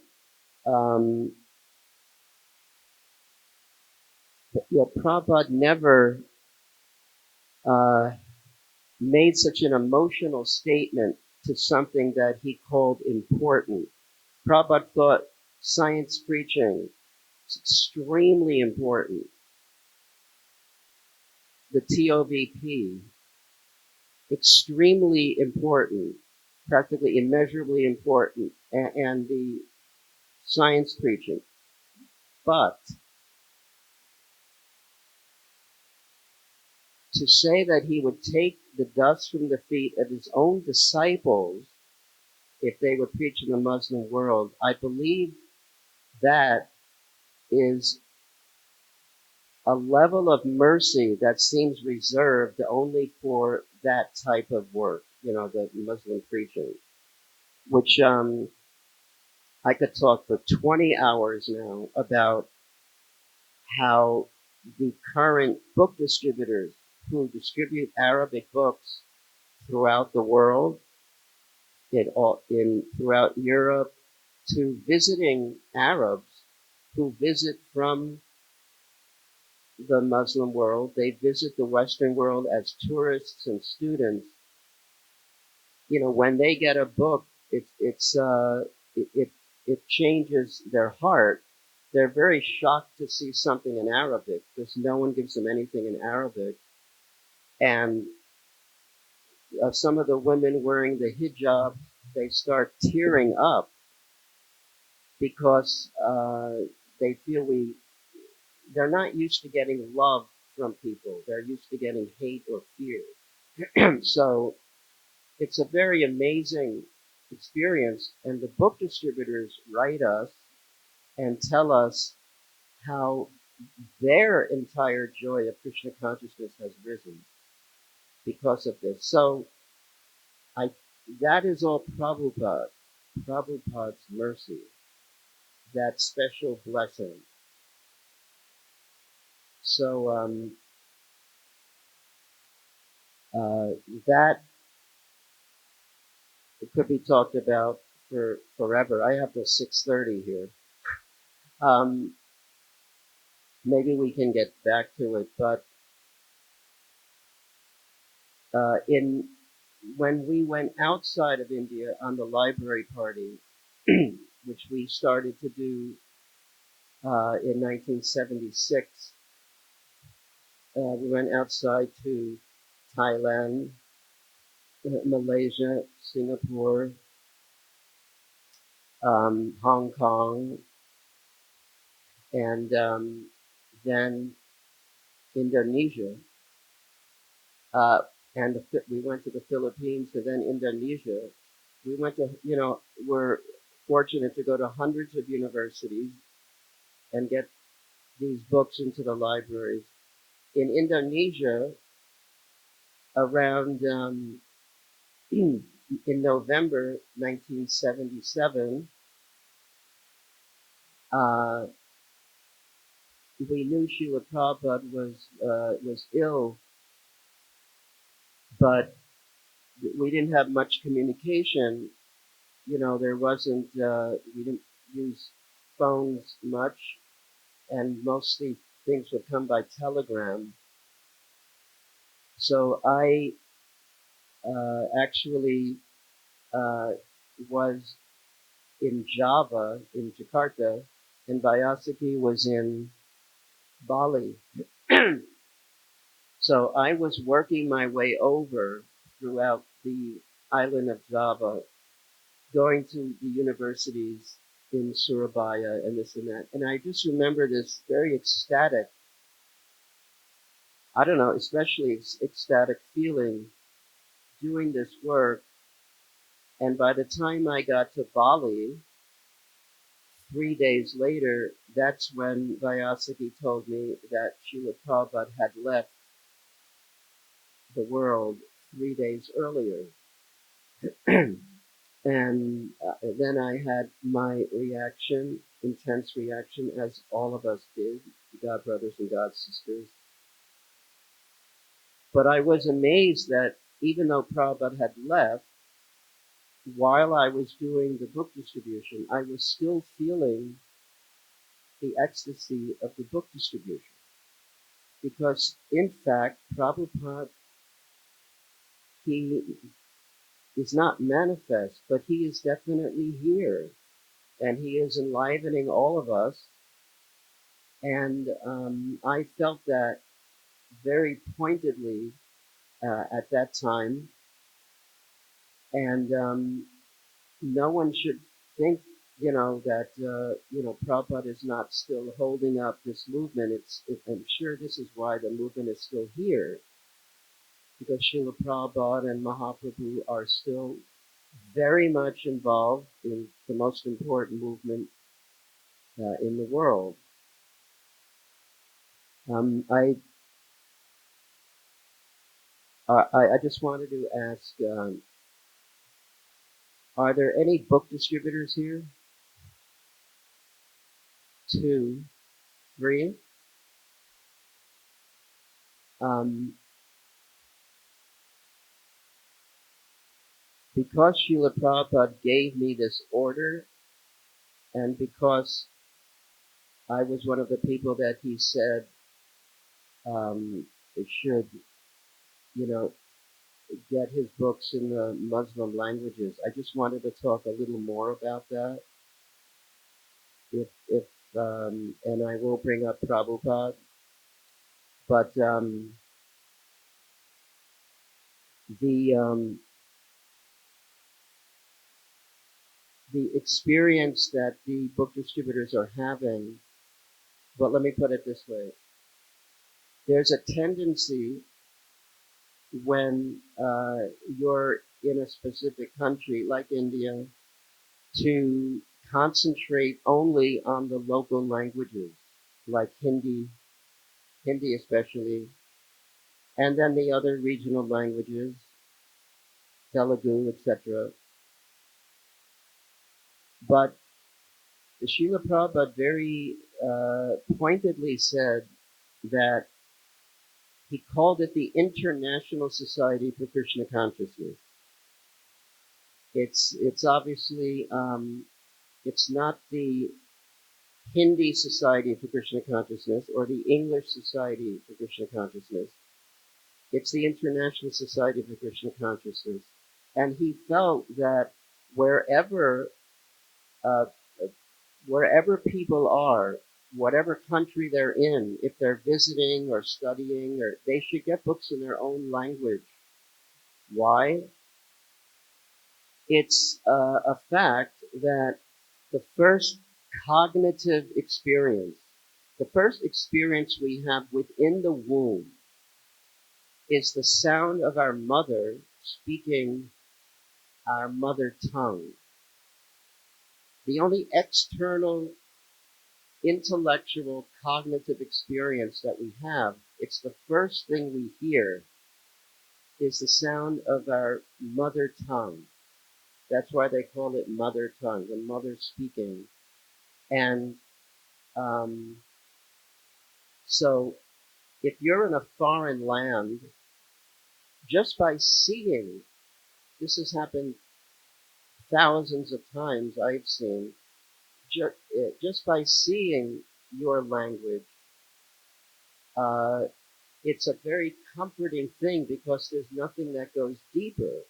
Prabhupada never made such an emotional statement to something that he called important. Prabhupada thought science preaching is extremely important. The TOVP, extremely important, practically immeasurably important, and the science preaching. But to say that he would take the dust from the feet of his own disciples if they were preaching the Muslim world, I believe that is a level of mercy that seems reserved only for that type of work, the Muslim preaching, which I could talk for 20 hours now about how the current book distributors who distribute Arabic books throughout the world, throughout Europe, to visiting Arabs who visit from the Muslim world. They visit the Western world as tourists and students. When they get a book, it changes their heart. They're very shocked to see something in Arabic because no one gives them anything in Arabic. And some of the women wearing the hijab, they start tearing up because they feel they're not used to getting love from people. They're used to getting hate or fear. So it's a very amazing experience. And the book distributors write us and tell us how their entire joy of Krishna consciousness has risen because of this. So that is all Prabhupada's mercy, that special blessing. So that it could be talked about for forever. I have till 6:30 here. Maybe we can get back to it, but when we went outside of India on the library party, which we started to do in 1976, we went outside to Thailand, Malaysia, Singapore, Hong Kong, and then Indonesia. And we went to the Philippines and then Indonesia. We went to, we're fortunate to go to hundreds of universities and get these books into the libraries. In Indonesia, around in November 1977, we knew Srila Prabhupada was ill, but we didn't have much communication. There wasn't, we didn't use phones much, and mostly things would come by telegram. So I actually was in Java, in Jakarta, and Vyasaki was in Bali. So I was working my way over throughout the island of Java, going to the universities in Surabaya and this and that. And I just remember this very ecstatic, I don't know, especially ecstatic feeling doing this work. And by the time I got to Bali, 3 days later, that's when Vyasaki told me that Srila Prabhupada had left the world 3 days earlier. And then I had my reaction, intense reaction, as all of us did, God brothers and God sisters. But I was amazed that even though Prabhupada had left, while I was doing the book distribution, I was still feeling the ecstasy of the book distribution. Because, in fact, Prabhupada, he is not manifest, but he is definitely here. And he is enlivening all of us. And I felt that very pointedly at that time. And no one should think, that, Prabhupada is not still holding up this movement. I'm sure this is why the movement is still here. because Srila Prabhupada and Mahaprabhu are still very much involved in the most important movement in the world. Um, I, I just wanted to ask, are there any book distributors here? 2, 3. Um, because Srila Prabhupada gave me this order, and because I was one of the people that he said it should, you know, get his books in the Muslim languages, I just wanted to talk a little more about that. If and I will bring up Prabhupada, but the um, the experience that the book distributors are having. But let me put it this way: there's a tendency when you're in a specific country like India to concentrate only on the local languages, like Hindi especially, and then the other regional languages, Telugu, etc. But Srila Prabhupada very pointedly said that he called it the International Society for Krishna Consciousness. It's obviously it's not the Hindi Society for Krishna Consciousness or the English Society for Krishna Consciousness. It's the International Society for Krishna Consciousness. And he felt that wherever uh, wherever people are, whatever country they're in, if they're visiting or studying, or they should get books in their own language. Why? It's a fact that the first cognitive experience, the first experience we have within the womb is the sound of our mother speaking our mother tongue. The only external intellectual cognitive experience that we have, it's the first thing we hear, is the sound of our mother tongue. That's why they call it mother tongue, the mother speaking. And um, so if you're in a foreign land, just by seeing, this has happened thousands of times I've seen, just by seeing your language, uh, it's a very comforting thing because there's nothing that goes deeper.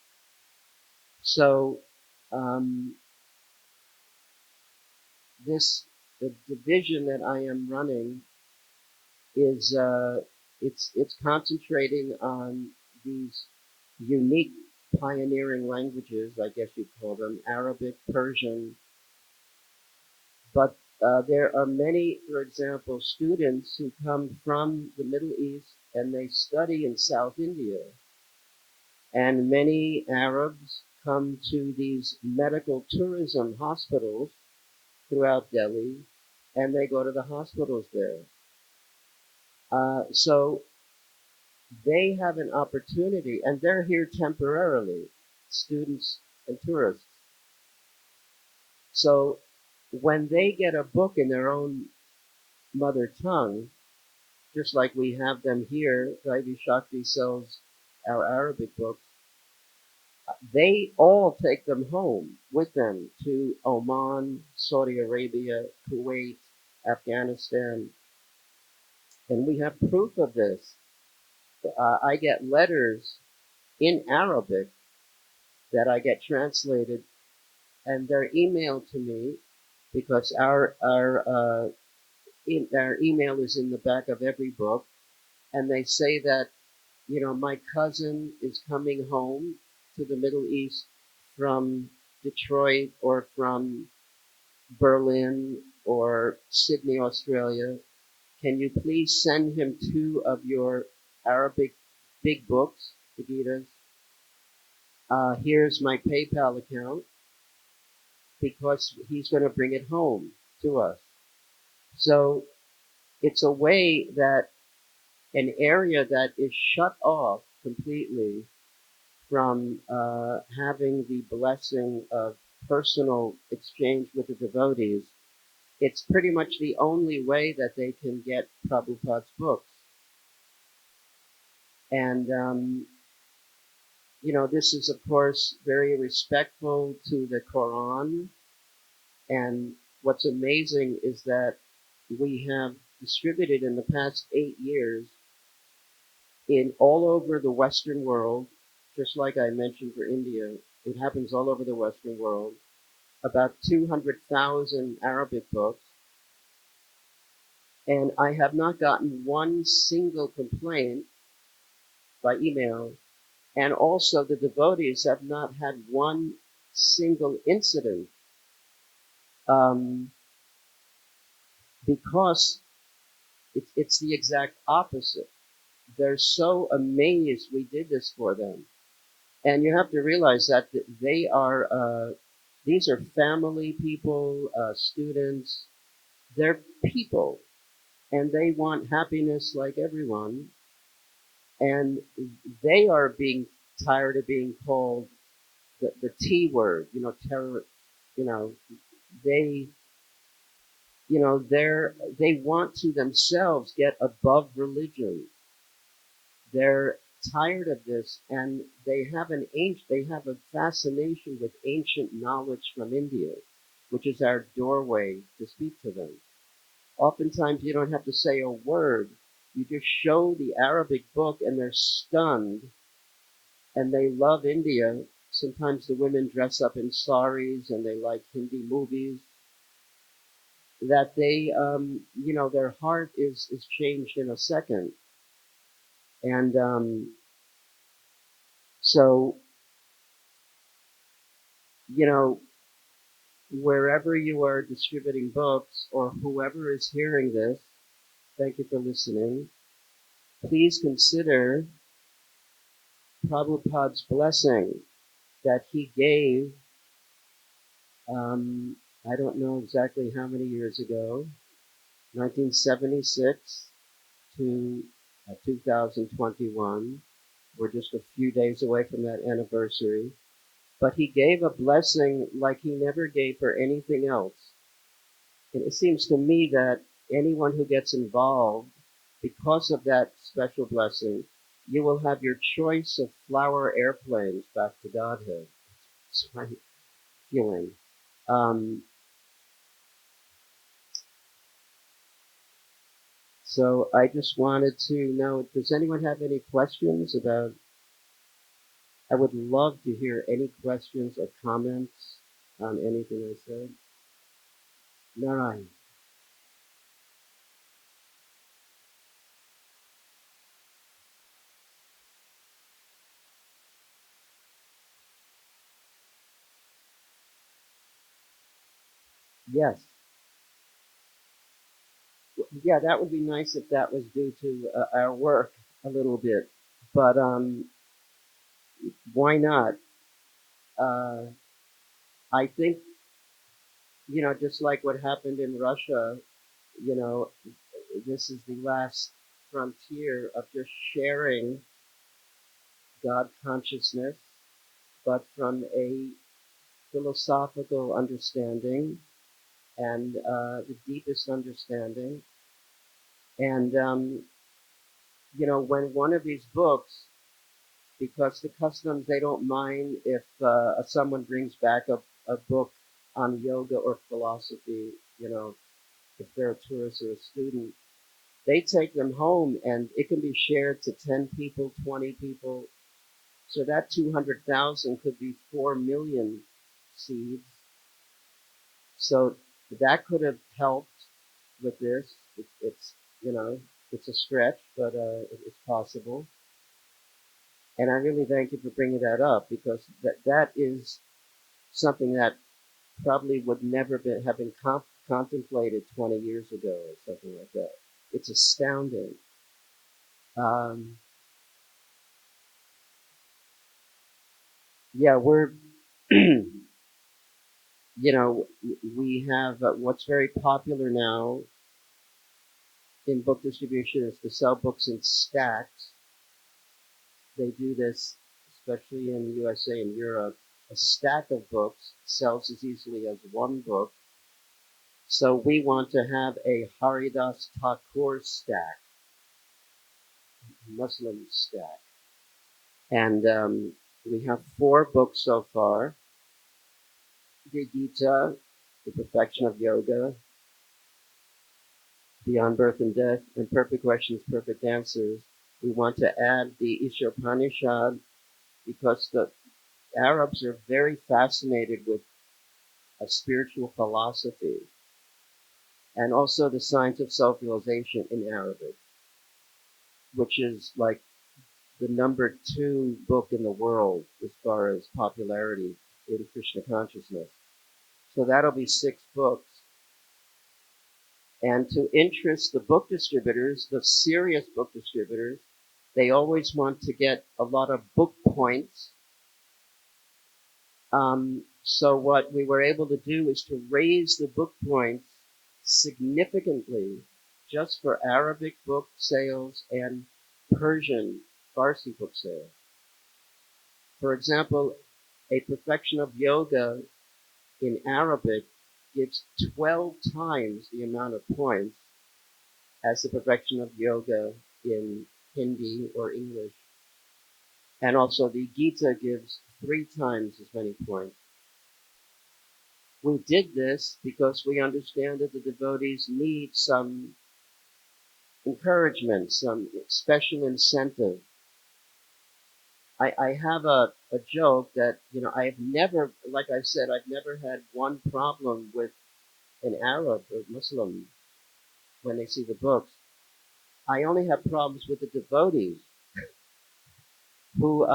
So um, the division that I am running is it's concentrating on these unique pioneering languages, I guess you'd call them, Arabic, Persian. But there are many, for example, students who come from the Middle East and they study in South India. And many Arabs come to these medical tourism hospitals throughout Delhi, and they go to the hospitals there. So they have an opportunity, and they're here temporarily, students and tourists. So when they get a book in their own mother tongue, just like we have them here, Devi Shakti sells our Arabic books, they all take them home with them to Oman, Saudi Arabia, Kuwait, Afghanistan, and we have proof of this. I get letters in Arabic that I get translated, and they're emailed to me because our email is in the back of every book, and they say that my cousin is coming home to the Middle East from Detroit or from Berlin or Sydney, Australia. Can you please send him 2 of your Arabic big books? the Gitas. Here's my PayPal account because he's going to bring it home to us. So it's a way that an area that is shut off completely from having the blessing of personal exchange with the devotees, it's pretty much the only way that they can get Prabhupada's books. And, this is, of course, very respectful to the Quran. And what's amazing is that we have distributed in the past 8 years in all over the Western world, just like I mentioned for India, it happens all over the Western world, about 200,000 Arabic books, and I have not gotten one single complaint by email, and also the devotees have not had one single incident, um, because it's the exact opposite. They're so amazed we did this for them. And you have to realize that they are, these are family people, students, they're people, and they want happiness like everyone, and they are being tired of being called the T word, terror, you know, they, they want to themselves get above religion. They're tired of this, and they have a fascination with ancient knowledge from India, which is our doorway to speak to them. Oftentimes you don't have to say a word. You just show the Arabic book and they're stunned, and they love India. Sometimes the women dress up in saris and they like Hindi movies. That they, their heart is changed in a second. And so, you know, wherever you are distributing books or whoever is hearing this, thank you for listening. Please consider Prabhupada's blessing that he gave, I don't know exactly how many years ago, 1976 to 2021. We're just a few days away from that anniversary. But he gave a blessing like he never gave for anything else. And it seems to me that anyone who gets involved, because of that special blessing, you will have your choice of flower airplanes back to Godhead. It's my feeling. So I just wanted to know, does anyone have any questions about, I would love to hear any questions or comments on anything I said. Narayan. Yes. Yeah, that would be nice if that was due to our work a little bit. But why not? Uh, I think, just like what happened in Russia, you know, this is the last frontier of just sharing God consciousness, but from a philosophical understanding and the deepest understanding. And, when one of these books, because the customs, they don't mind if someone brings back a book on yoga or philosophy, if they're a tourist or a student, they take them home and it can be shared to 10 people, 20 people. So that 200,000 could be 4 million seeds. So that could have helped with this. It's a stretch, but it's possible. And I really thank you for bringing that up, because that is something that probably would never have been contemplated 20 years ago or something like that. It's astounding. Um, Yeah, we're, you know, we have what's very popular now in book distribution is to sell books in stacks. They do this, especially in the USA and Europe. A stack of books sells as easily as one book. So we want to have a Haridas Thakur stack, Muslim stack. And we have 4 books so far. The Gita, The Perfection of Yoga, Beyond Birth and Death, and Perfect Questions, Perfect Answers. We want to add the Ishopanishad because the Arabs are very fascinated with a spiritual philosophy and also the science of self-realization in Arabic, which is like the number 2 book in the world as far as popularity in Krishna consciousness. So that'll be 6 books. And to interest the book distributors, the serious book distributors, they always want to get a lot of book points. So what we were able to do is to raise the book points significantly just for Arabic book sales and Persian Farsi book sales. For example, A Perfection of Yoga in Arabic gives 12 times the amount of points as the Perfection of Yoga in Hindi or English. And also the Gita gives 3 times as many points. We did this because we understand that the devotees need some encouragement, some special incentive. I have a joke that, I've never, like I said, I've never had one problem with an Arab or Muslim when they see the books. I only have problems with the devotees who,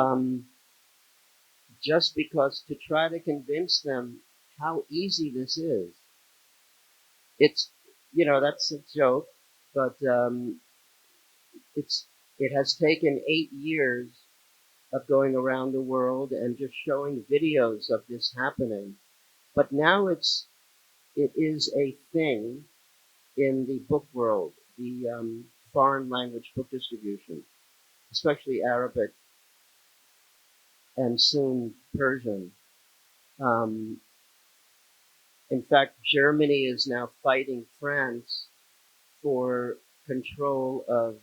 just because to try to convince them how easy this is. It's, that's a joke, but it has taken 8 years of going around the world and just showing videos of this happening. But now it is a thing in the book world, the foreign language book distribution, especially Arabic and soon Persian. Um, in fact, Germany is now fighting France for control of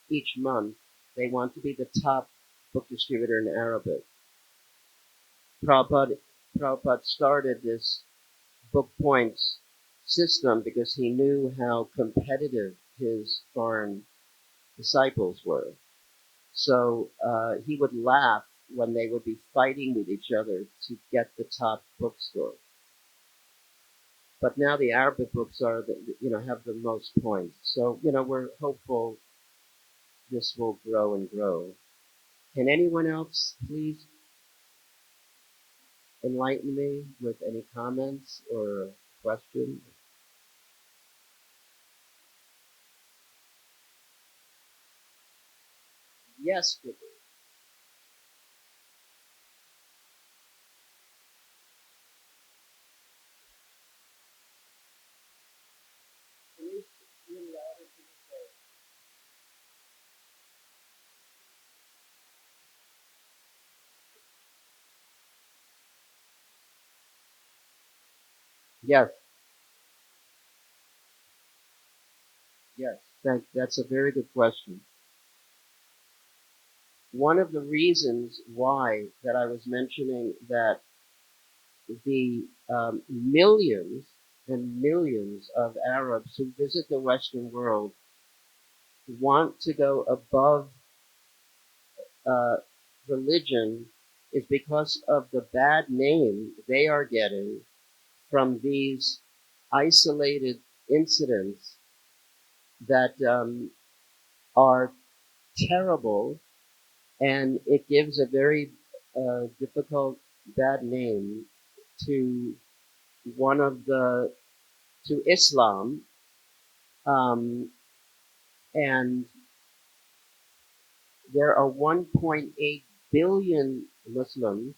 each month. They want to be the top book distributor in Arabic. Prabhupada started this book points system because he knew how competitive his foreign disciples were. So he would laugh when they would be fighting with each other to get the top bookstore. But now the Arabic books are, have the most points. So, we're hopeful this will grow and grow. Can anyone else please enlighten me with any comments or questions? Yes, Prabhu. Can you speak louder, please? Yes, yes. That's a very good question. One of the reasons why that I was mentioning that the millions and millions of Arabs who visit the Western world want to go above uh, religion is because of the bad name they are getting from these isolated incidents that are terrible, and it gives a very difficult bad name to one of the to Islam, um, and there are 1.8 billion Muslims,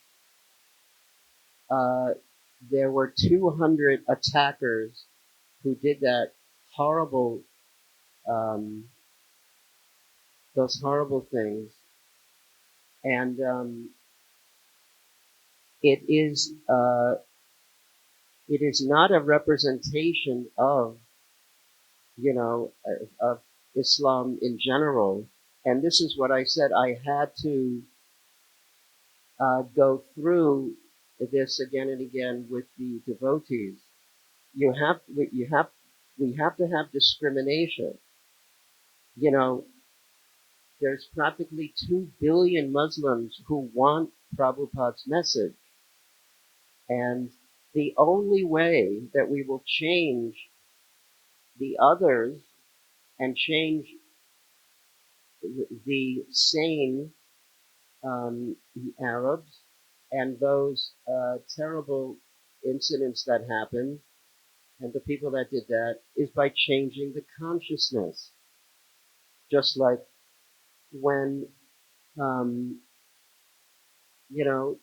uh, there were 200 attackers who did that horrible, um, those horrible things, and it is uh, it is not a representation of of Islam in general. And this is what I said. I had to go through this again and again with the devotees. We have to have discrimination. You know, there's practically 2 billion Muslims who want Prabhupada's message. And the only way that we will change the others and change the sane Arabs and those terrible incidents that happened and the people that did that is by changing the consciousness. Just like when, um, you know,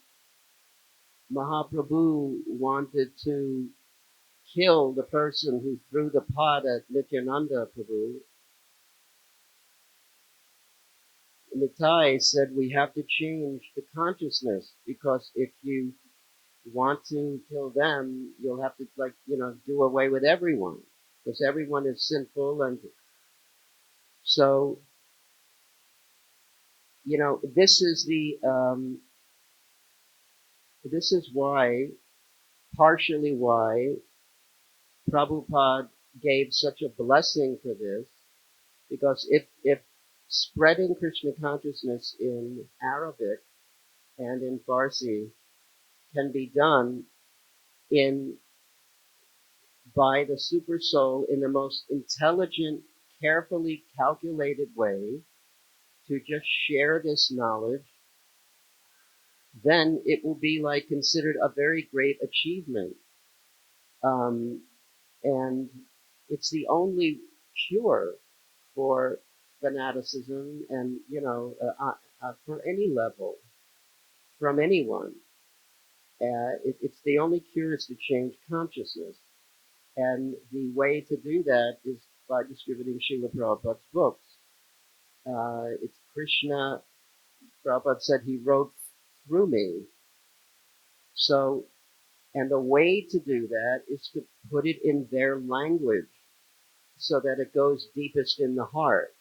Mahaprabhu wanted to kill the person who threw the pot at Nityananda Prabhu, Nitai said we have to change the consciousness because if you want to kill them, you'll have to do away with everyone because everyone is sinful. And so, this is why, partially why Prabhupada gave such a blessing for this, because if spreading Krishna consciousness in Arabic and in Farsi can be done in by the super soul in the most intelligent, carefully calculated way to just share this knowledge, then it will be like considered a very great achievement. Um, and it's the only cure for fanaticism and, for any level, from anyone. It's the only cure is to change consciousness. And the way to do that is by distributing Srila Prabhupada's books. It's Krishna, Prabhupada said he wrote through me. So, and the way to do that is to put it in their language so that it goes deepest in the heart.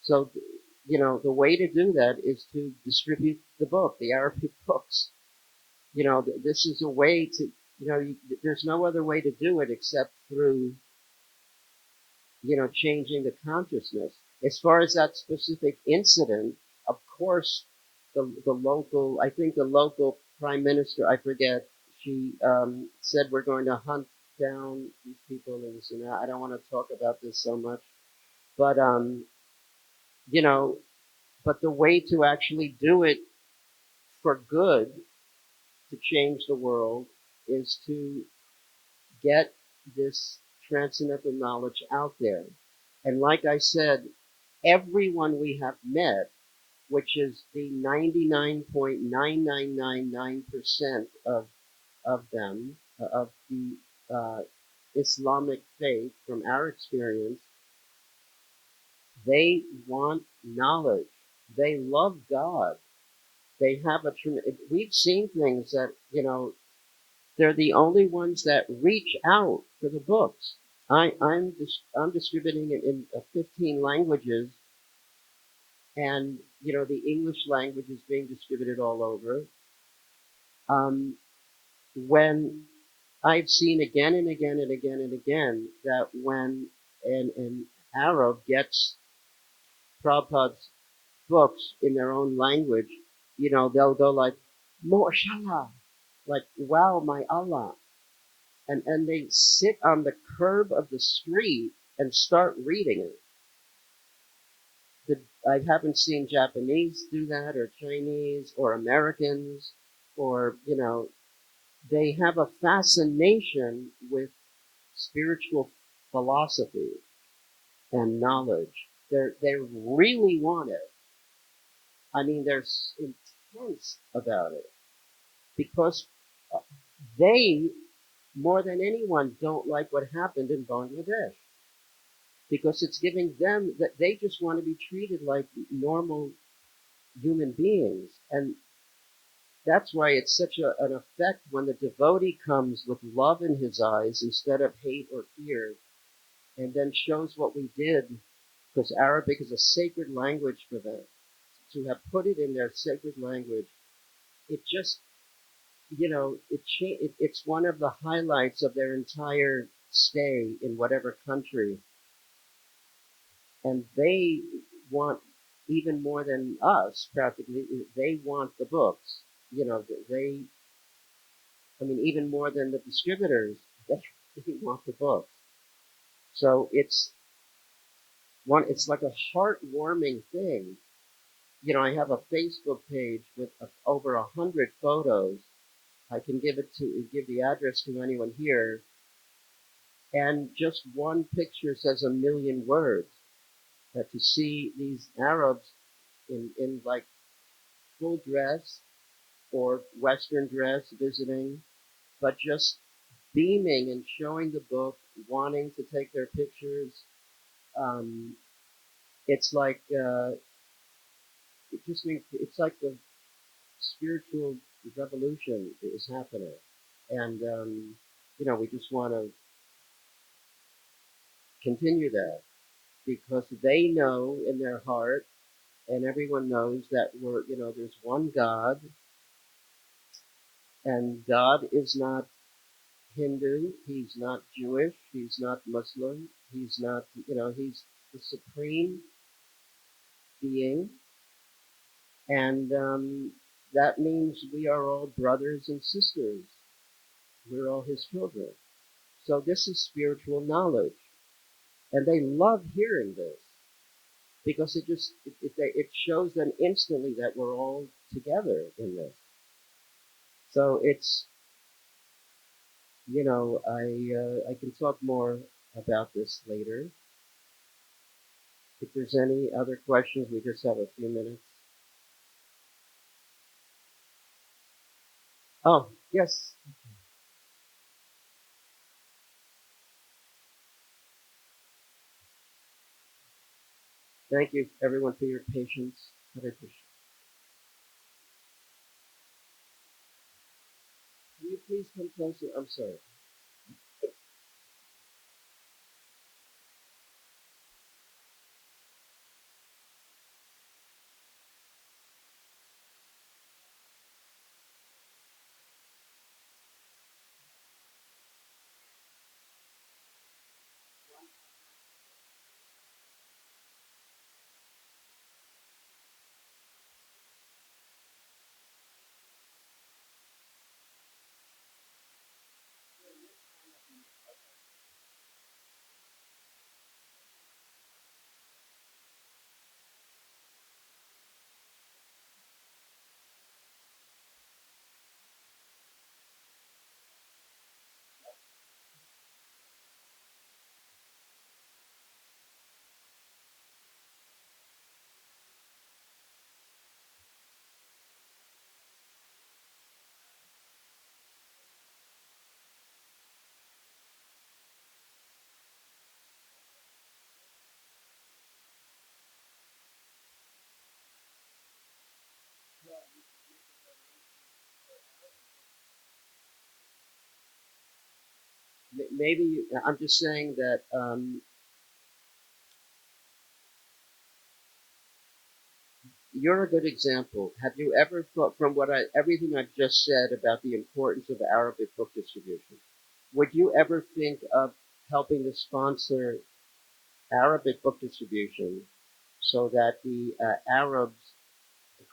So, the way to do that is to distribute the book, the Arabic books. This is a way to, there's no other way to do it except through, changing the consciousness. As far as that specific incident, of course, I think the local prime minister, I forget, she said we're going to hunt down these people in Sudan. I don't want to talk about this so much, but you know, but the way to actually do it for good, to change the world, is to get this transcendental knowledge out there. And like I said, everyone we have met, which is the 99.9999% of them, of the Islamic faith, from our experience, they want knowledge. They love God. They have we've seen things that, they're the only ones that reach out for the books. I'm distributing it in 15 languages, and the English language is being distributed all over. When I've seen again and again and again and again that when an Arab gets Prabhupada's books in their own language, they'll go like, "Mashallah," like, "Wow, my Allah," and they sit on the curb of the street and start reading it. I haven't seen Japanese do that, or Chinese, or Americans, or, they have a fascination with spiritual philosophy and knowledge. They really want it. I mean, they're intense about it because They, more than anyone, don't like what happened in Bangladesh because it's giving them that they just want to be treated like normal human beings. And that's why it's such an effect when the devotee comes with love in his eyes instead of hate or fear, and then shows what we did, because Arabic is a sacred language for them. To have put it in their sacred language, it just, it's one of the highlights of their entire stay in whatever country, and they want even more than us practically. They want the books. They, I mean, even more than the distributors, they want the books. So it's like a heartwarming thing. I have a Facebook page with over 100 photos. I can give the address to anyone here, and just one picture says a million words. That to see these Arabs in like full dress or Western dress visiting, but just beaming and showing the book, wanting to take their pictures. Um, it's like it's like the spiritual revolution is happening, and we just want to continue that because they know in their heart, and everyone knows that there's one God, and God is not Hindu, he's not Jewish, he's not Muslim, he's not, he's the supreme being, and that means we are all brothers and sisters. We're all his children. So this is spiritual knowledge, and they love hearing this because it shows them instantly that we're all together in this. So it's, I can talk more about this later. If there's any other questions, we just have a few minutes. Oh, yes. Thank you, everyone, for your patience. Hare Krishna. Can you please come closer? I'm sorry. Maybe I'm just saying that you're a good example. Have you ever thought, from everything I've just said about the importance of Arabic book distribution, would you ever think of helping to sponsor Arabic book distribution so that the Arabs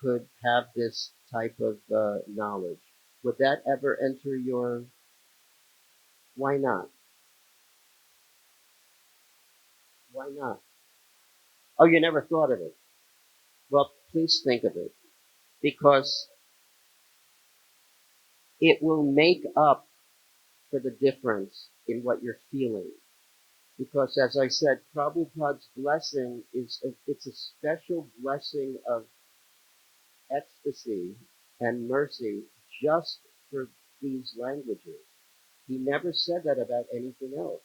could have this type of knowledge? Would that ever enter your? Why not? Why not? Oh, you never thought of it. Well, please think of it because it will make up for the difference in what you're feeling. Because as I said, Prabhupada's blessing it's a special blessing of ecstasy and mercy just for these languages. He never said that about anything else.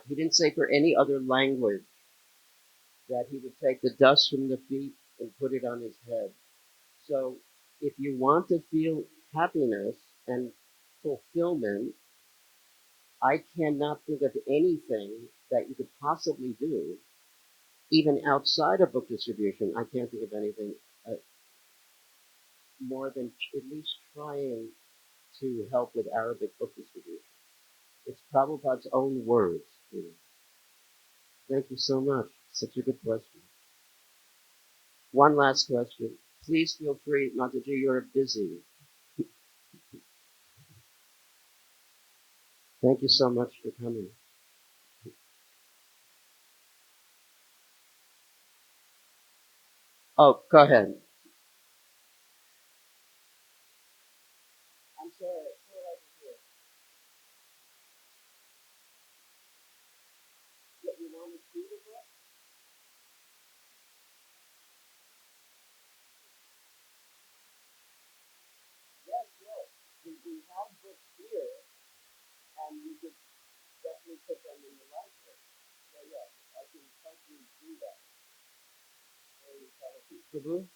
He didn't say for any other language that he would take the dust from the feet and put it on his head. So if you want to feel happiness and fulfillment, I cannot think of anything that you could possibly do, even outside of book distribution. I can't think of anything uh, more than at least trying to help with Arabic book distribution. It's Prabhupada's own words. You know. Thank you so much. Such a good question. One last question. Please feel free, Mataji, you're busy. Thank you so much for coming. Oh, go ahead. I'm sorry. What you want to see the book? Yes, yes. We have books here, and you could definitely put them in the library. So yes, I can help you do that. Prabhu?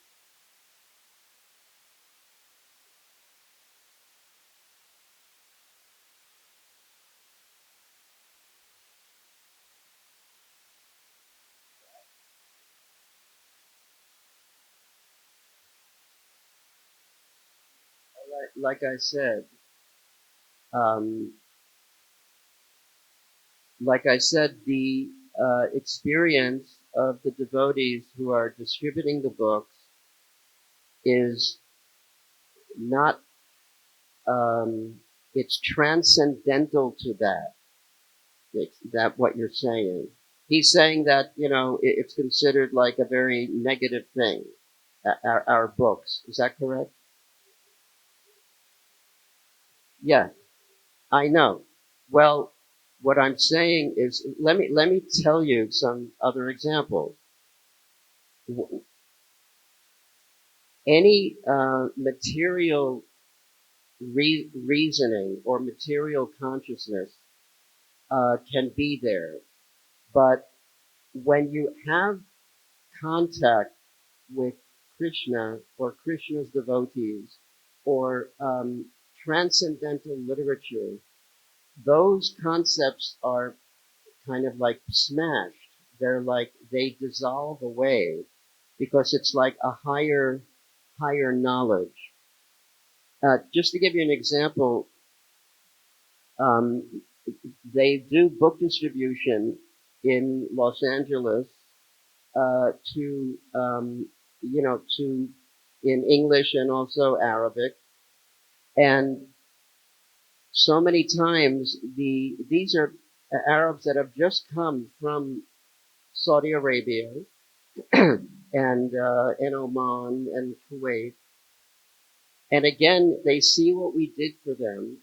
Like I said, um, the experience of the devotees who are distributing the books is not, it's transcendental to that. That what you're saying. He's saying that, it's considered like a very negative thing, our books. Is that correct? Yeah, I know. Well, what I'm saying is, let me tell you some other examples. Any material reasoning or material consciousness can be there, but when you have contact with Krishna or Krishna's devotees or transcendental literature, those concepts are kind of like smashed. They're like they dissolve away because it's like a higher knowledge. Just to give you an example, um, they do book distribution in Los Angeles to to in English and also Arabic, and so many times these are Arabs that have just come from Saudi Arabia and Oman and Kuwait, and again they see what we did for them,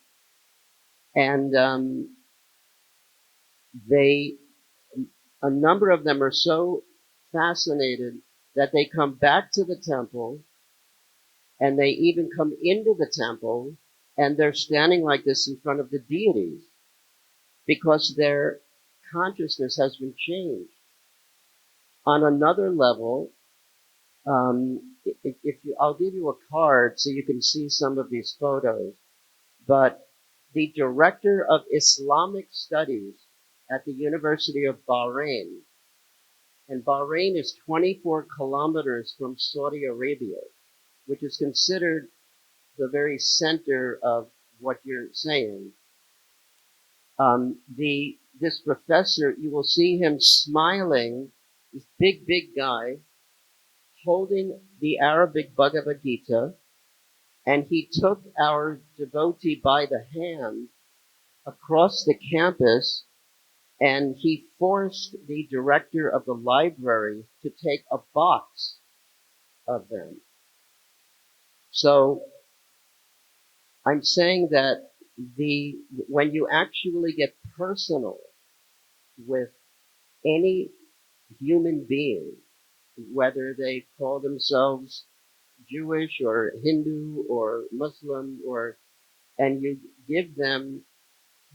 and they a number of them are so fascinated that they come back to the temple and they even come into the temple and they're standing like this in front of the deities because their consciousness has been changed. On another level, I'll give you a card so you can see some of these photos, but the director of Islamic studies at the University of Bahrain, and Bahrain is 24 kilometers from Saudi Arabia, which is considered the very center of what you're saying. This professor, you will see him smiling, this big guy, holding the Arabic Bhagavad-Gita, and he took our devotee by the hand across the campus, and he forced the director of the library to take a box of them. So I'm saying that when you actually get personal with any human being, whether they call themselves Jewish or Hindu or Muslim, and you give them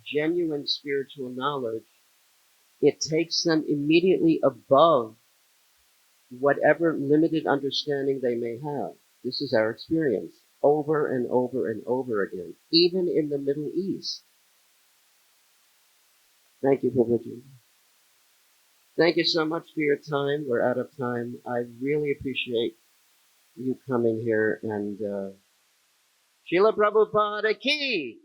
genuine spiritual knowledge, it takes them immediately above whatever limited understanding they may have. This is our experience over and over and over again, even in the Middle East. Thank you, Prabhuji. Thank you so much for your time. We're out of time. I really appreciate you coming here, and Srila Prabhupada ki!